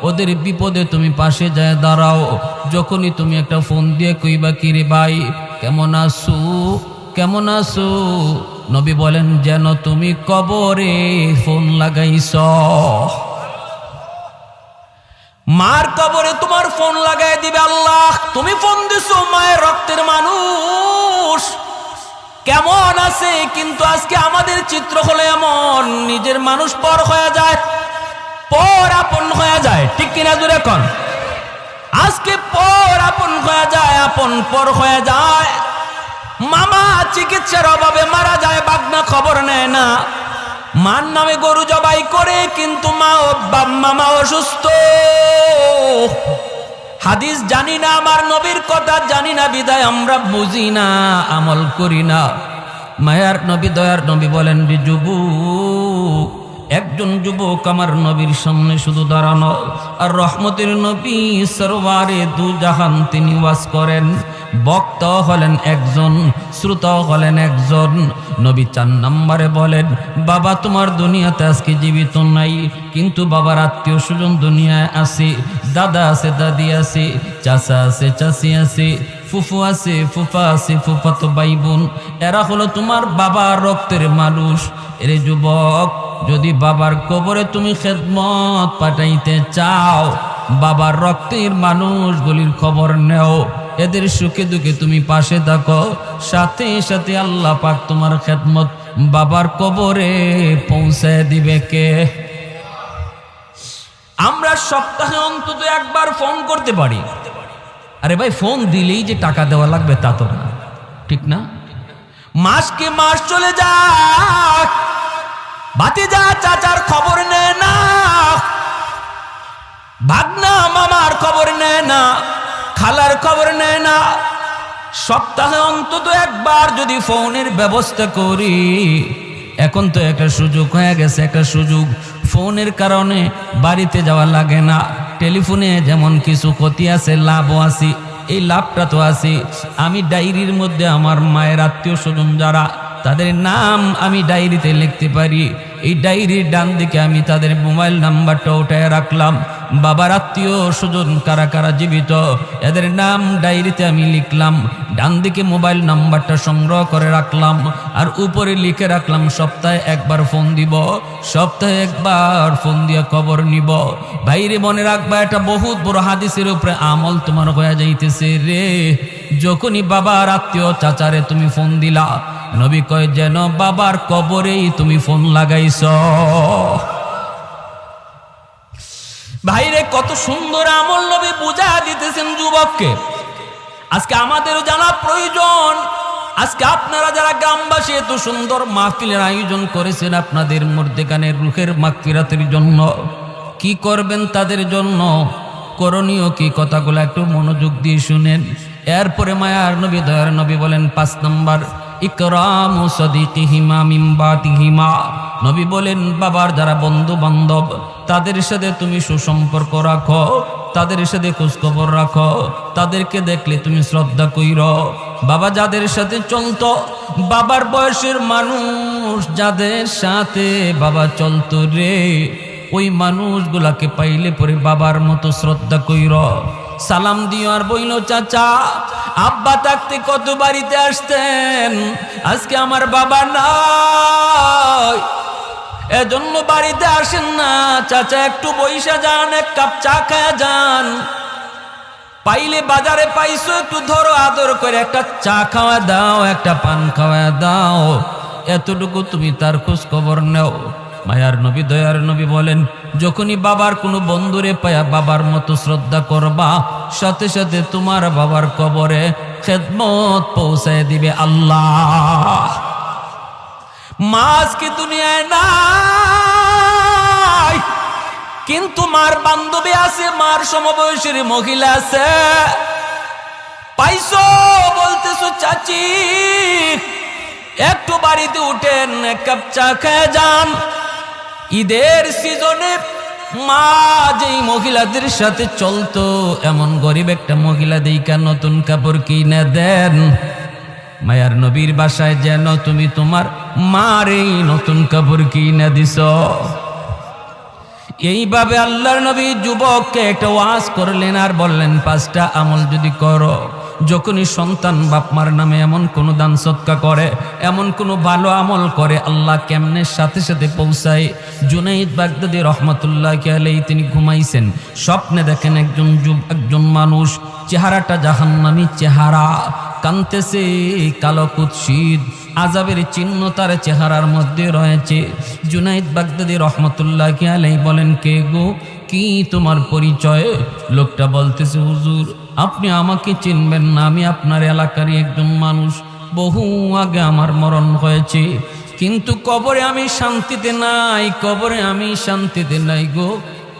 ওদের বিপদে তুমি পাশে যায় দাঁড়াও। যখনই তুমি একটা ফোন দিয়ে কইবা কিরে ভাই কেমন আছো, কেমন আছো, নবী বলেন যেন তুমি কবরে ফোন লাগাইছ। মার কবরে তোমার ফোন লাগাই দিবে আল্লাহ। তুমি ফোন দিছো মায়ের রক্তের মানুষ কেমন আছে, কিন্তু আজকে আমাদের চিত্র হলো এমন, নিজের মানুষ পর হয়ে যায়, পর আপন হয়ে যায়। ঠিক কিনা জোরে কোন? আজকে পর আপন হয়ে যায়, আপন পর হয়ে যায়। মামা চিকিৎসার অভাবে মারা যায়, বাগনা খবর নেয় না। মার নামে গরু জবাই করে, কিন্তু মামা অসুস্থ। হাদিস জানি না, আমার নবীর কথা জানি না, বিদায় আমরা বুঝি না, আমল করি না। মায়ার নবী দয়ার নবী বলেন যে যুবক, একজন যুবক আমার নবীর সামনে শুধু দাঁড়ানো, আর রহমতের নবী সরওয়ারে দু জাহান তিনি ওয়াজ করেন। বক্তা হলেন একজন, শ্রোতা হলেন একজন। নবী 4 নম্বরে বলেন, বাবা তোমার দুনিয়াতে আজকে জীবিত নাই, কিন্তু বাবার আত্মীয় স্বজন দুনিয়ায় আছে, দাদা আছে, দাদি আছে, চাচা আছে, চাচি আছে, ফুফু আছে, ফুফা আছে, ফুফাতো ভাই বোন, এরা হলো তোমার বাবার রক্তের মানুষ। এরে যুবক, যদি বাবার কবরে তুমি খেদমত পাঠাইতে চাও, বাবার রক্তের মানুষগুলির খবর নেও, এদের সুখে দুঃখে তুমি পাশে থাকো, সাথে সাথে আল্লাহ পাক তোমার খেদমত বাবার কবরে পৌঁছায় দিবে কে? আমরা সপ্তাহে অন্তত একবার ফোন করতে পারি। আরে ভাই, ফোন দিলেই যে টাকা দেওয়া লাগবে তা তো না, ঠিক না? মাসকে মাস চলে যাক, ভাতিজা চাচার খবর নেয় না, ভাগনা মামার খবর নেয় না, খালার খবর নেয় না। সপ্তাহে অন্তত একবার যদি ফোনের ব্যবস্থা করি। এখন তো একটা সুযোগ হয়ে গেছে, একটা সুযোগ, ফোনের কারণে বাড়িতে যাওয়া লাগে না। টেলিফোনে যেমন কিছু ক্ষতি আছে, লাভও আছে। এই লাভটা তো আছে, আমি ডায়েরির মধ্যে আমার মায়ের আত্মীয় স্বজন যারা, তাদের নাম আমি ডায়েরিতে লিখতে পারি। এই ডায়েরির ডান দিকে আমি তাদের মোবাইল নাম্বারটা উঠায় রাখলাম। বাবার আত্মীয় স্বজন কারা কারা জীবিত, এদের নাম ডায়েরিতে আমি লিখলাম। ডান দিকে মোবাইল নাম্বারটা সংগ্রহ করে রাখলাম, আর উপরে লিখে রাখলাম সপ্তাহে একবার ফোন দিব, সপ্তাহে একবার ফোন দিয়ে খবর নিব। বাইরে মনে রাখবা, এটা বহুত বড় হাদিসের উপরে আমল তোমার হয়ে যাইতেছে রে। যখনই বাবার আত্মীয় চাচারে তুমি ফোন দিলা, নবী কয় যেন বাবার কবরেই তুমি ফোন লাগাইছ। ভাইরে কত সুন্দর আমল নবী বুঝা দিতেছেন যুবককে। আজকে আমাদেরও জানা প্রয়োজন। আজকে আপনারা যারা গ্রামবাসী এত সুন্দর মাহফিলের আয়োজন করেছেন আপনাদের মধ্যেখানের রুহের মাগফিরাতের জন্য, কি করবেন তাদের জন্য, করণীয় কি কথাগুলো একটু মনোযোগ দিয়ে শুনেন। এরপরে মায়ার নবী দয়ার নবী বলেন 5 নম্বর, ইকরামু সাদিকিহিমা মিন বাতিহিমা। নবী বলেন বাবার যারা বন্ধু বান্ধব তাদের সাথে তুমি সুসম্পর্ক রাখো, তাদের সাথে খোঁজখবর রাখো, তাদেরকে দেখলে তুমি শ্রদ্ধা কইরো। বাবা যাদের সাথে চলতো, বাবার বয়সের মানুষ যাদের সাথে বাবা চলতো রে, ওই মানুষগুলাকে পাইলে পরে বাবার মতো শ্রদ্ধা কইরো, সালাম দিও। আর বইল চাচা আব্বা থাকতে কত বাড়িতে আসতেন, আজকে আমার বাবা নাই, এজন্য বাড়িতে আসেন না। চাচা একটু বইসা যান, এক কাপ চা খায়া যান, পাইলে বাজারে পাইছো একটু ধরো আদর করে একটা চা খাওয়া দাও, একটা পান খাওয়া দাও, এতটুকু তুমি তার খোঁজ খবর নেও। মায়ার নবী দয়ার নবী বলেন যখনই বাবার কোনো বন্ধুরে পায়া বাবার মতো শ্রদ্ধা করবা, সাথে সাথে তোমার বাবার কবরে খেদমত পৌঁছায় দিবে আল্লাহ। মা আজকে দুনিয়ায় নাই, কিন্তু মার বান্ধবী আছে, মার সমবয়সী মহিলা আছে, পাইছো বলতেছো চাচি একটু বাড়িতে উঠেন, এক কাপ চা খেয়ে যান। ঈদের সিজনে মা যেই মহিলাদের সাথে চলতো, এমন গরিব একটা মহিলা দেইকা নতুন কাপড় কিনে দেন। মায়ার নবীর বাসায় যেন তুমি তোমার মার এই নতুন কাপড় কিনে দিছ। এইভাবে আল্লাহর নবী যুবককে একটা ওয়াজ করলেন আর বললেন 5টা আমল যদি করো, যখনই সন্তান বাপ মার নামে এমন কোন দান সৎকা করে, এমন কোন ভালো আমল করে, আল্লাহ কেমনে সাথে সাথে পৌঁছায়। জুনাইদ বাগদাদি রহমতুল্লাহি আলাইহি তিনি ঘুমাইছেন, স্বপ্নে দেখেন একজন মানুষ, চেহারাটা জাহান্নামী চেহারা, কানতেছে, কালো কুৎসিত, আযাবের চিহ্ন তার চেহারার মধ্যে রয়েছে। জুনাইদ বাগদাদি রহমতুল্লাহি আলাইহি বলেন কে গো, কি তোমার পরিচয়? লোকটা বলতেছে হুজুর আপনি আমাকে চিনবেন না, আমি আপনার এলাকারই একজন মানুষ, বহু আগে আমার মরণ হয়েছে, কিন্তু কবরে আমি শান্তিতে নাই, কবরে আমি শান্তিতে নাই গো,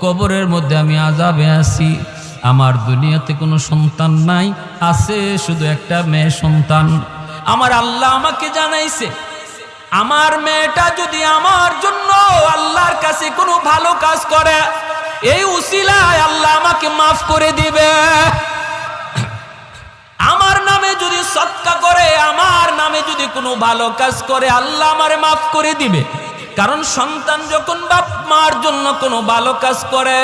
কবরের মধ্যে আমি আযাবে আছি। আমার দুনিয়াতে কোনো সন্তান নাই, আছে শুধু একটা মেয়ে সন্তান। আমার আল্লাহ আমাকে জানাইছে আমার মেয়েটা যদি আমার জন্য আল্লাহর কাছে কোনো ভালো কাজ করে, এই উসিলায় আল্লাহ আমাকে মাফ করে দিবে। আমার নামে যদি সদকা করে, আমার নামে যদি কোনো ভালো কাজ করে, আল্লাহ আমারে মাফ করে দিবে। কারণ সন্তান যখন বাপ মার জন্য কোনো ভালো কাজ করে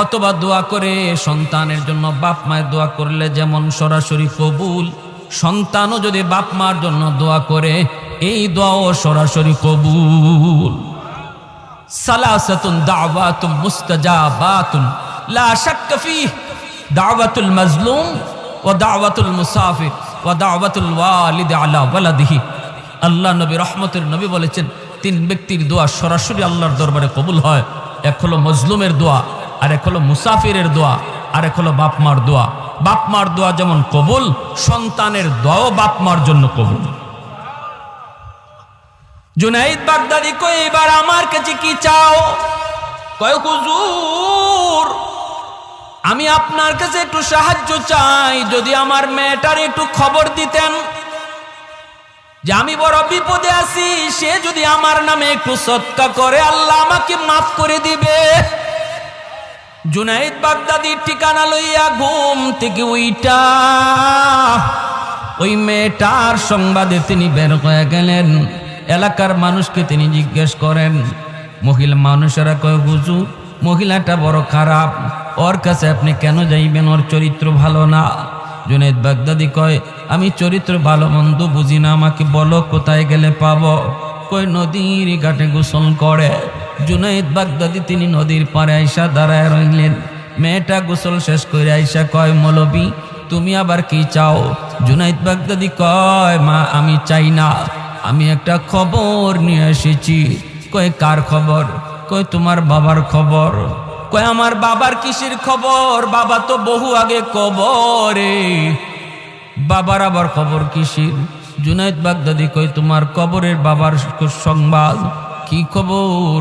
অথবা দোয়া করে, সন্তানের জন্য বাপ মায়ের দোয়া করলে যেমন সরাসরি কবুল, সন্তানও যদি বাপ মার জন্য দোয়া করে এই দোয়াও সরাসরি কবুল। সালাসাতুন দাওয়াতুম মুস্তাজাবাতুন লা শাক্কা ফীহ, দাওয়াতুল মাজলুম ওয়া দাওয়াতুল মুসাফির ওয়া দাওয়াতুল ওয়ালিদ আলা ওয়ালাদিহি। আল্লাহ নবী রহমতের নবী বলেছেন 3 ব্যক্তির দোয়া সরাসরি আল্লাহর দরবারে কবুল হয়। এক হলো মজলুমের দোয়া, আর এক হলো মুসাফিরের দোয়া, আর এক হলো বাপ মার দোয়া। বাপ মার দোয়া যেমন কবুল, সন্তানের দোয়াও বাপ মার জন্য কবুল। জুনাইদ বাগদাদি কয় এবার আমার কাছে কি চাও? কয় হুজুর আমি আপনার কাছে একটু সাহায্য চাই, যদি আমার মেয়েটার একটু খবর দিতেন যে আমি বড় বিপদে আছি, সে যদি আমার নামে একটু সদকা করে আল্লাহ আমাকে মাফ করে দিবে। জুনাইদ বাগদাদির ঠিকানা লইয়া ঘুম থেকে উইটা ওই মেয়েটার সংবাদে তিনি বের হয়ে গেলেন। এলাকার মানুষকে তিনি জিজ্ঞেস করেন, মহিলা মানুষেরা কয় হুজুর মহিলাটা বড় খারাপ, ওর কাছে আপনি কেন যাইবেন, ওর চরিত্র ভালো না। জুনাইদ বাগদাদি কয় আমি চরিত্র ভালো মন্দ বুঝি না, আমাকে বলো কোথায় গেলে পাবো। কই নদীর ঘাটে গোসল করে। জুনাইদ বাগদাদি তিনি নদীর পাড়ে আইসা দাঁড়ায় রইলেন। মেয়েটা গোসল শেষ করে আইসা কয় মৌলবি তুমি আবার কি চাও? জুনাইদ বাগদাদি কয় মা আমি চাই না, আমি একটা খবর নিয়ে এসেছি। কয় কার খবর? কয় তোমার বাবার খবর। কয় আমার বাবার কিসের খবর? বাবা তো বহু আগে কবরে। বাবার আবার খবর কিসের? জুনাইদ বাগদাদি কয় তোমার কবরের বাবার সংবাদ। কি খবর?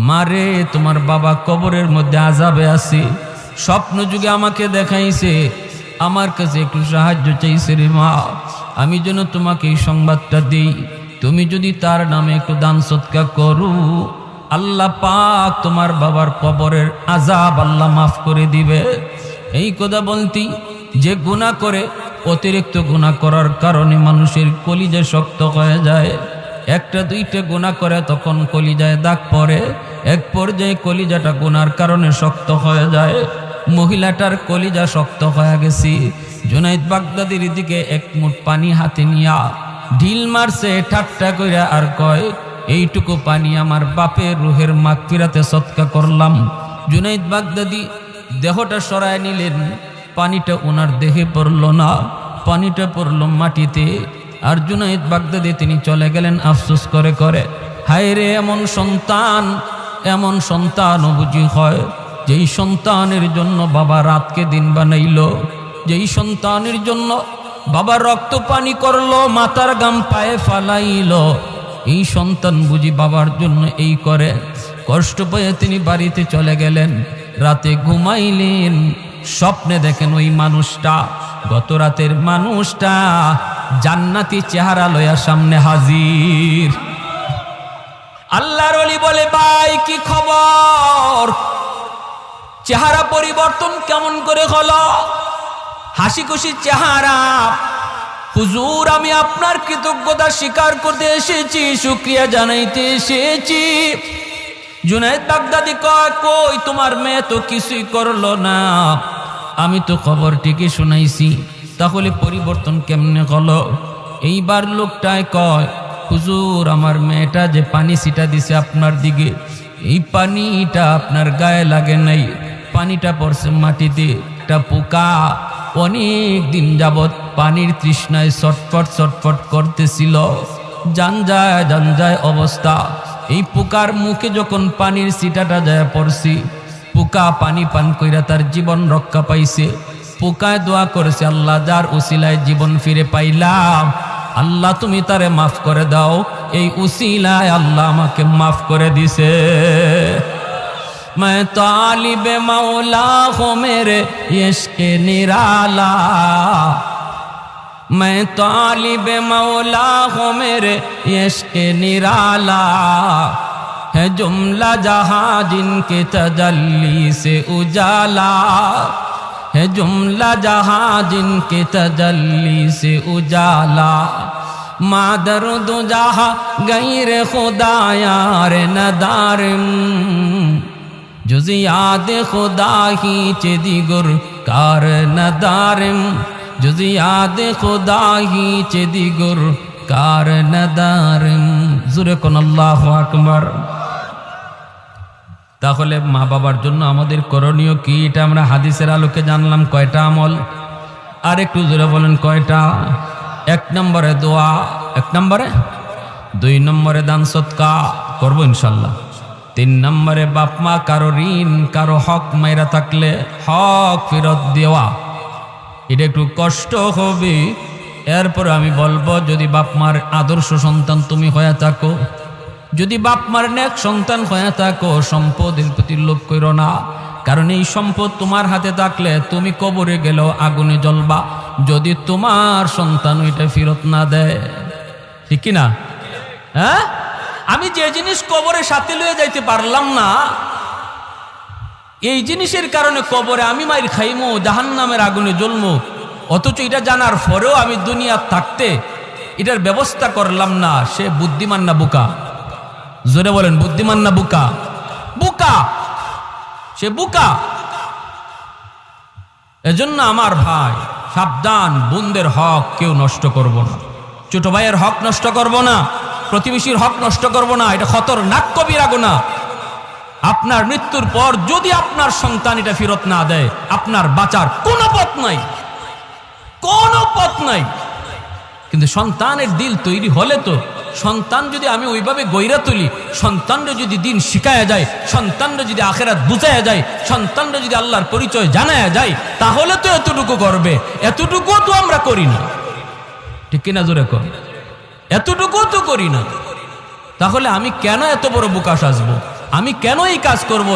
মারে তোমার বাবা কবরের মধ্যে আযাবে আছে, স্বপ্ন যুগে আমাকে দেখাইছে, আমার কাছে একটু সাহায্য চাইছে রে মা, আমি যেন তোমাকে এই সংবাদটা দিই। তুমি যদি তার নামে একটু দান সৎকা করো, আল্লাহ পাক তোমার বাবার কবরের আযাব আল্লাহ মাফ করে দিবে। এই কথা বলতি যে গুনাহ করে, অতিরিক্ত গুনাহ করার কারণে মানুষের কলিজা শক্ত হয়ে যায়। একটা দুইটা গুনাহ করে তখন কলিজায় দাগ পড়ে, এক পর্যায়ে কলিজাটা গুনার কারণে শক্ত হয়ে যায়। মহিলাটার কলিজা শক্ত হয়ে গেছে। জুনাইদ বাগদাদির দিকে এক মুঠ পানি হাতে নিয়া ঢিল মারছে ঠাট্টা কইরা, আর কয় এইটুকু পানি আমার বাপের রুহের মাগফিরাতে সদকা করলাম। জুনাইদ বাগদাদি দেহটা সরায় নিলেন, পানিটা ওনার দেহে পড়ল না, পানিটা পড়ল মাটিতে। আর জুনাইদ বাগদাদি তিনি চলে গেলেন আফসোস করে করে, হায় রে এমন সন্তান বুঝি হয় যেই সন্তানের জন্য বাবা রাতকে দিন বানাইল, যেই সন্তানের জন্য বাবা রক্ত পানি করলো, মাথার গাম পায়ে ফালাইল, এই সন্তান বুঝি বাবার জন্য এই করে। কষ্ট পেয়ে তিনি বাড়িতে চলে গেলেন, রাতে ঘুমাইলেন, স্বপ্নে দেখেন ওই মানুষটা, গত রাতের মানুষটা জান্নাতি চেহারা লয়া সামনে হাজির। আল্লাহর ওলি বলে ভাই কি খবর? চেহারা পরিবর্তন কেমন করে হলো? হাসি খুশি চেহারা। হুজুর আমি আপনার কৃতজ্ঞতা স্বীকার করতে এসেছি, শুকরিয়া জানাইতে এসেছি। জুনাইদ বাগদাদি কয় কই তোমার মেয়ে তো কিছুই করলো না, আমি তো খবর ঠিকই শুনাইছি, তাহলে পরিবর্তন কেমনে হলো? এইবার লোকটায় কয় হুজুর আমার মেয়েটা যে পানি ছিটা দিছে আপনার দিকে, এই পানিটা আপনার গায়ে লাগে নাই, পানিটা পড়ছে মাটিতে। একটা পোকা অনেক দিন যাবৎ পানির তৃষ্ণায় ছটফট করতেছিল, জানজায় অবস্থা। এই পোকার মুখে যখন পানির ছিটাটা যায় পড়ছি, পোকা পানি পান কইরা তার জীবন রক্ষা পাইছে। পোকায় দোয়া করেছে আল্লাহ যার উসিলায় জীবন ফিরে পাইলাম, আল্লাহ তুমি তারে মাফ করে দাও। এই উসিলায় আল্লাহ আমাকে মাফ করে দিছে। मैं तालिब मौला हूँ मेरे इश्क निराला, मैं तालिब मौला हूँ मेरे इश्क निराला, है जुमला जहाँ जिनके तजल्ली से उजाला, है जुमला जहाँ जिनके तजल्ली से उजाला, मादर दो जहाँ गैर खुदा यार नदारम, जुज़ याद खुदा ही चेदिगुर कार नदारम, जुज़ याद खुदा ही चेदिगुर कार नदारम। जुरे कोन আল্লাহু আকবার। তাহলে মা বাবার জন্য আমাদের করণীয় কি, এটা আমরা হাদিসের আলোকে জানলাম। কয়টা আমল? আর একটু জোরে বলেন কয়টা? 1 নম্বরে দোয়া, 1 নম্বরে, 2 নম্বরে দান সদকা করবো ইনশাল্লাহ, 3 নম্বরে বাপ মা কারো ঋণ কারো হক মাইরা থাকলে হক ফেরত দেওয়া। এটা একটু কষ্ট হবে, এরপর আমি বলবো যদি বাপ মার আদর্শ সন্তান তুমি হয়ে থাকো, যদি বাপ মার নেক সন্তান হয়ে থাকো, সম্পদের প্রতি লোভ করো না, কারণ এই সম্পদ তোমার হাতে থাকলে তুমি কবরে গেলেও আগুনে জ্বলবা যদি তোমার সন্তান ওইটা ফেরত না দেয়। ঠিক কিনা? হ্যাঁ, আমি যে জিনিস কবরে সাথে লয়ে যাইতে পারলাম না, এই জিনিসের কারণে কবরে আমি মাইর খাইমো, জাহান্নামের আগুনে জ্বলমো, অথচ এটা জানার পরেও আমি দুনিয়া থাকতে এটার ব্যবস্থা করলাম না, সে বুদ্ধিমান না বোকা? জোরে বলেন, বুদ্ধিমান না বোকা? বোকা, সে বোকা। এজন্য আমার ভাই সাবধান, বোনদের হক কেউ নষ্ট করব না, ছোট ভাইয়ের হক নষ্ট করব না, প্রতিবেশীর হক নষ্ট করব না। এটা খতরনাক কবিরা গুনাহ। আপনার মৃত্যুর পর যদি আপনার সন্তান এটা ফেরত না দেয়, আপনার বাঁচার কোনো পথ নাই, কোনো পথ নাই। কিন্তু সন্তানের দিল তৈরি হলে তো, সন্তান যদি আমি ওইভাবে গইরা তুলি, সন্তানরা যদি দিন শিখায়া যায়, সন্তানরা যদি আখেরাত বুঝায়া যায়, সন্তানরা যদি আল্লাহর পরিচয় জানায়া যায়, তাহলে তো এতটুকু করবে। এতটুকু তো আমরা করি না, ঠিক কিনা জোরে কর? এতটুকু তো করি না। তাহলে আমি কেন এত বড় বোকা সাজবো? আমি কেন এই কাজ করব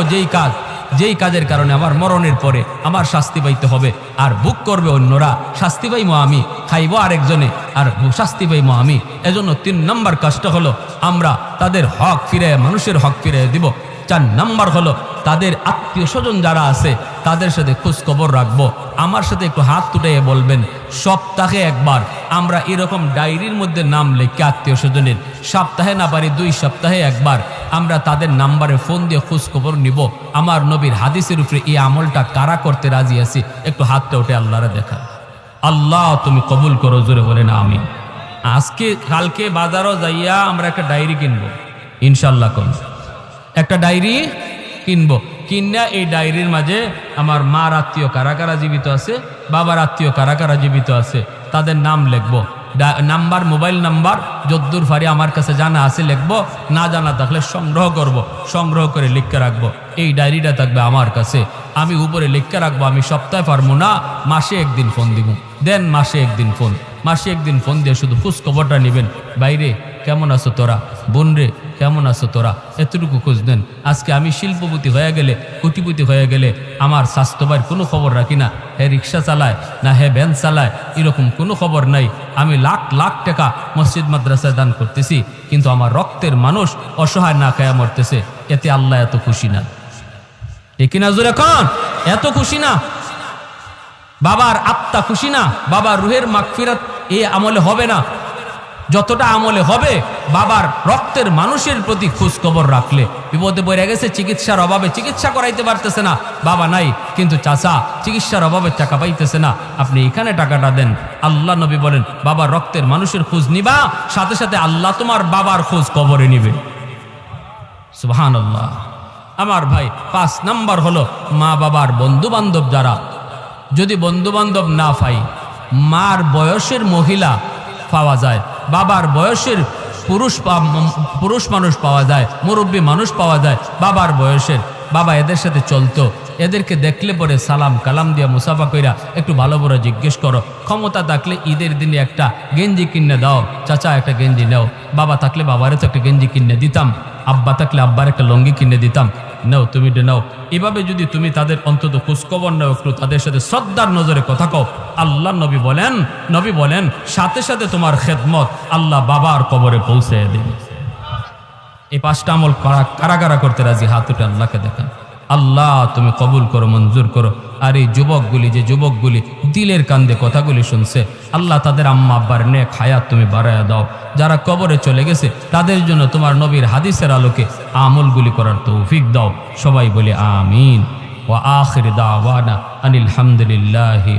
যেই কাজের কারণে আমার মরণের পরে আমার শাস্তি পাইতে হবে, আর ভোগ করবে অন্যরা, শাস্তি পাইমো আমি, খাইবো আরেকজনে, আর শাস্তি পাইমো আমি। এজন্য 3 নম্বর কাজটা হলো আমরা তাদের হক ফিরে, মানুষের হক ফিরে দিব। 4 নম্বর হলো তাদের আত্মীয় স্বজন যারা আছে তাদের সাথে খোঁজ খবর রাখবো। আমার সাথে একটু হাত তুটাইয়ে বলবেন, সপ্তাহে একবার আমরা এরকম ডায়েরির মধ্যে নাম লিখে আত্মীয় স্বজনের, সপ্তাহে না পারি 2 সপ্তাহে একবার আমরা তাদের নাম্বারে ফোন দিয়ে খোঁজ খবর নিব। আমার নবীর হাদিসের উপরে এই আমলটা কারা করতে রাজি আছি? একটু হাতটা উঠে আল্লাহরে দেখা। আল্লাহ তুমি কবুল করো, জোরে বলেন আমিন। আজকে কালকে বাজারও যাইয়া আমরা একটা ডায়েরি কিনবো ইনশাল্লাহ। কোন একটা ডায়েরি কিনবো, কিনা এই ডায়েরির মাঝে আমার মার আত্মীয় কারা কারা জীবিত আছে, বাবার আত্মীয় কারা কারা জীবিত আছে, তাদের নাম লিখবো, নাম্বার, মোবাইল নাম্বার যদ্দূর ফারি আমার কাছে জানা আছে লিখবো, না জানা থাকলে সংগ্রহ করব, সংগ্রহ করে লিখে রাখবো। এই ডায়েরিটা থাকবে আমার কাছে, আমি উপরে লিখে রাখবো। আমি সপ্তাহে পারবো না, মাসে একদিন ফোন দিব। দেন মাসে একদিন ফোন, মাসে একদিন ফোন দিয়ে শুধু খোঁজ খবরটা নেবেন। বাইরে কেমন আছো তোরা, বোন রে কেমন আছো তোরা, এতটুকু খোঁজ দেন। আজকে আমি শিল্পপতি হয়ে গেলে, কোটিপতি হয়ে গেলে আমার স্বাস্থ্য ভাইয়ের কোনো খবর রাখি না। হে রিক্সা চালায় না হে ভ্যান চালায়, এরকম কোনো খবর নাই। আমি লাখ লাখ টাকা মসজিদ মাদ্রাসায় দান করতেছি, কিন্তু আমার রক্তের মানুষ অসহায় না খায়া মরতেছে, এতে আল্লাহ এত খুশি না। ঠিক না জোরে খান? এত খুশি না। বাবার আত্মা খুশি না, বাবার রুহের মাগফিরাত এই আমলে হবে না যতটা আমলে হবে বাবার রক্তের মানুষের প্রতি খোঁজ খবর রাখলে। বিপদে পড়ে গেছে, চিকিৎসার অভাবে চিকিৎসা করাইতে পারতেছে না, বাবা নাই কিন্তু চাচা চিকিৎসার অভাবে টাকা পাইতেছে না, আপনি এখানে টাকাটা দেন। আল্লাহ নবী বলেন, বাবার রক্তের মানুষের খোঁজ নিবা, সাথে সাথে আল্লাহ তোমার বাবার খোঁজ খবরে নিবে। সুবহানাল্লাহ। আমার ভাই 5 নম্বর হলো মা বাবার বন্ধু বান্ধব যারা, যদি বন্ধু বান্ধব না পাই, মার বয়সের মহিলা পাওয়া যায়, বাবার বয়সের পুরুষ মানুষ পাওয়া যায়, মুরব্বী মানুষ পাওয়া যায় বাবার বয়সের, বাবা এদের সাথে চলতো, এদেরকে দেখলে পরে সালাম কালাম দিয়া মুসাফা কইরা একটু ভালো করে জিজ্ঞেস করো। ক্ষমতা থাকলে ঈদের দিনে একটা গেঞ্জি কিনে দাও, চাচা একটা গেঞ্জি নাও, বাবা থাকলে বাবারে তো একটা গেঞ্জি কিনে দিতাম, আব্বা থাকলে আব্বার একটা লঙ্গি কিনে দিতাম, নাও তুমি নাও। এভাবে যদি তুমি তাদের অন্তত খোঁজখবর নাও, একটু তাদের সাথে শ্রদ্ধার নজরে কথা কও, আল্লাহ নবী বলেন সাথে সাথে তোমার খেদমত আল্লাহ বাবার কবরে পৌঁছে দেবে। এই 5টা আমল কারা কারা করতে রাজি? হাত উঠে আল্লাহকে দেখান। আল্লাহ তুমি কবুল করো, মঞ্জুর করো। আর এই যে যুবকগুলি দিলের কান্দে কথাগুলি শুনছে, আল্লাহ তাদের আম্মা আব্বার নেক হায়াত তুমি বাড়ায়া দাও। যারা কবরে চলে গেছে তাদের জন্য তোমার নবীর হাদিসের আলোকে আমলগুলি করার তৌফিক দাও। সবাই বলে আমিন। ওয়া আখির দাওয়ানা আনিল হামদুলিল্লাহি।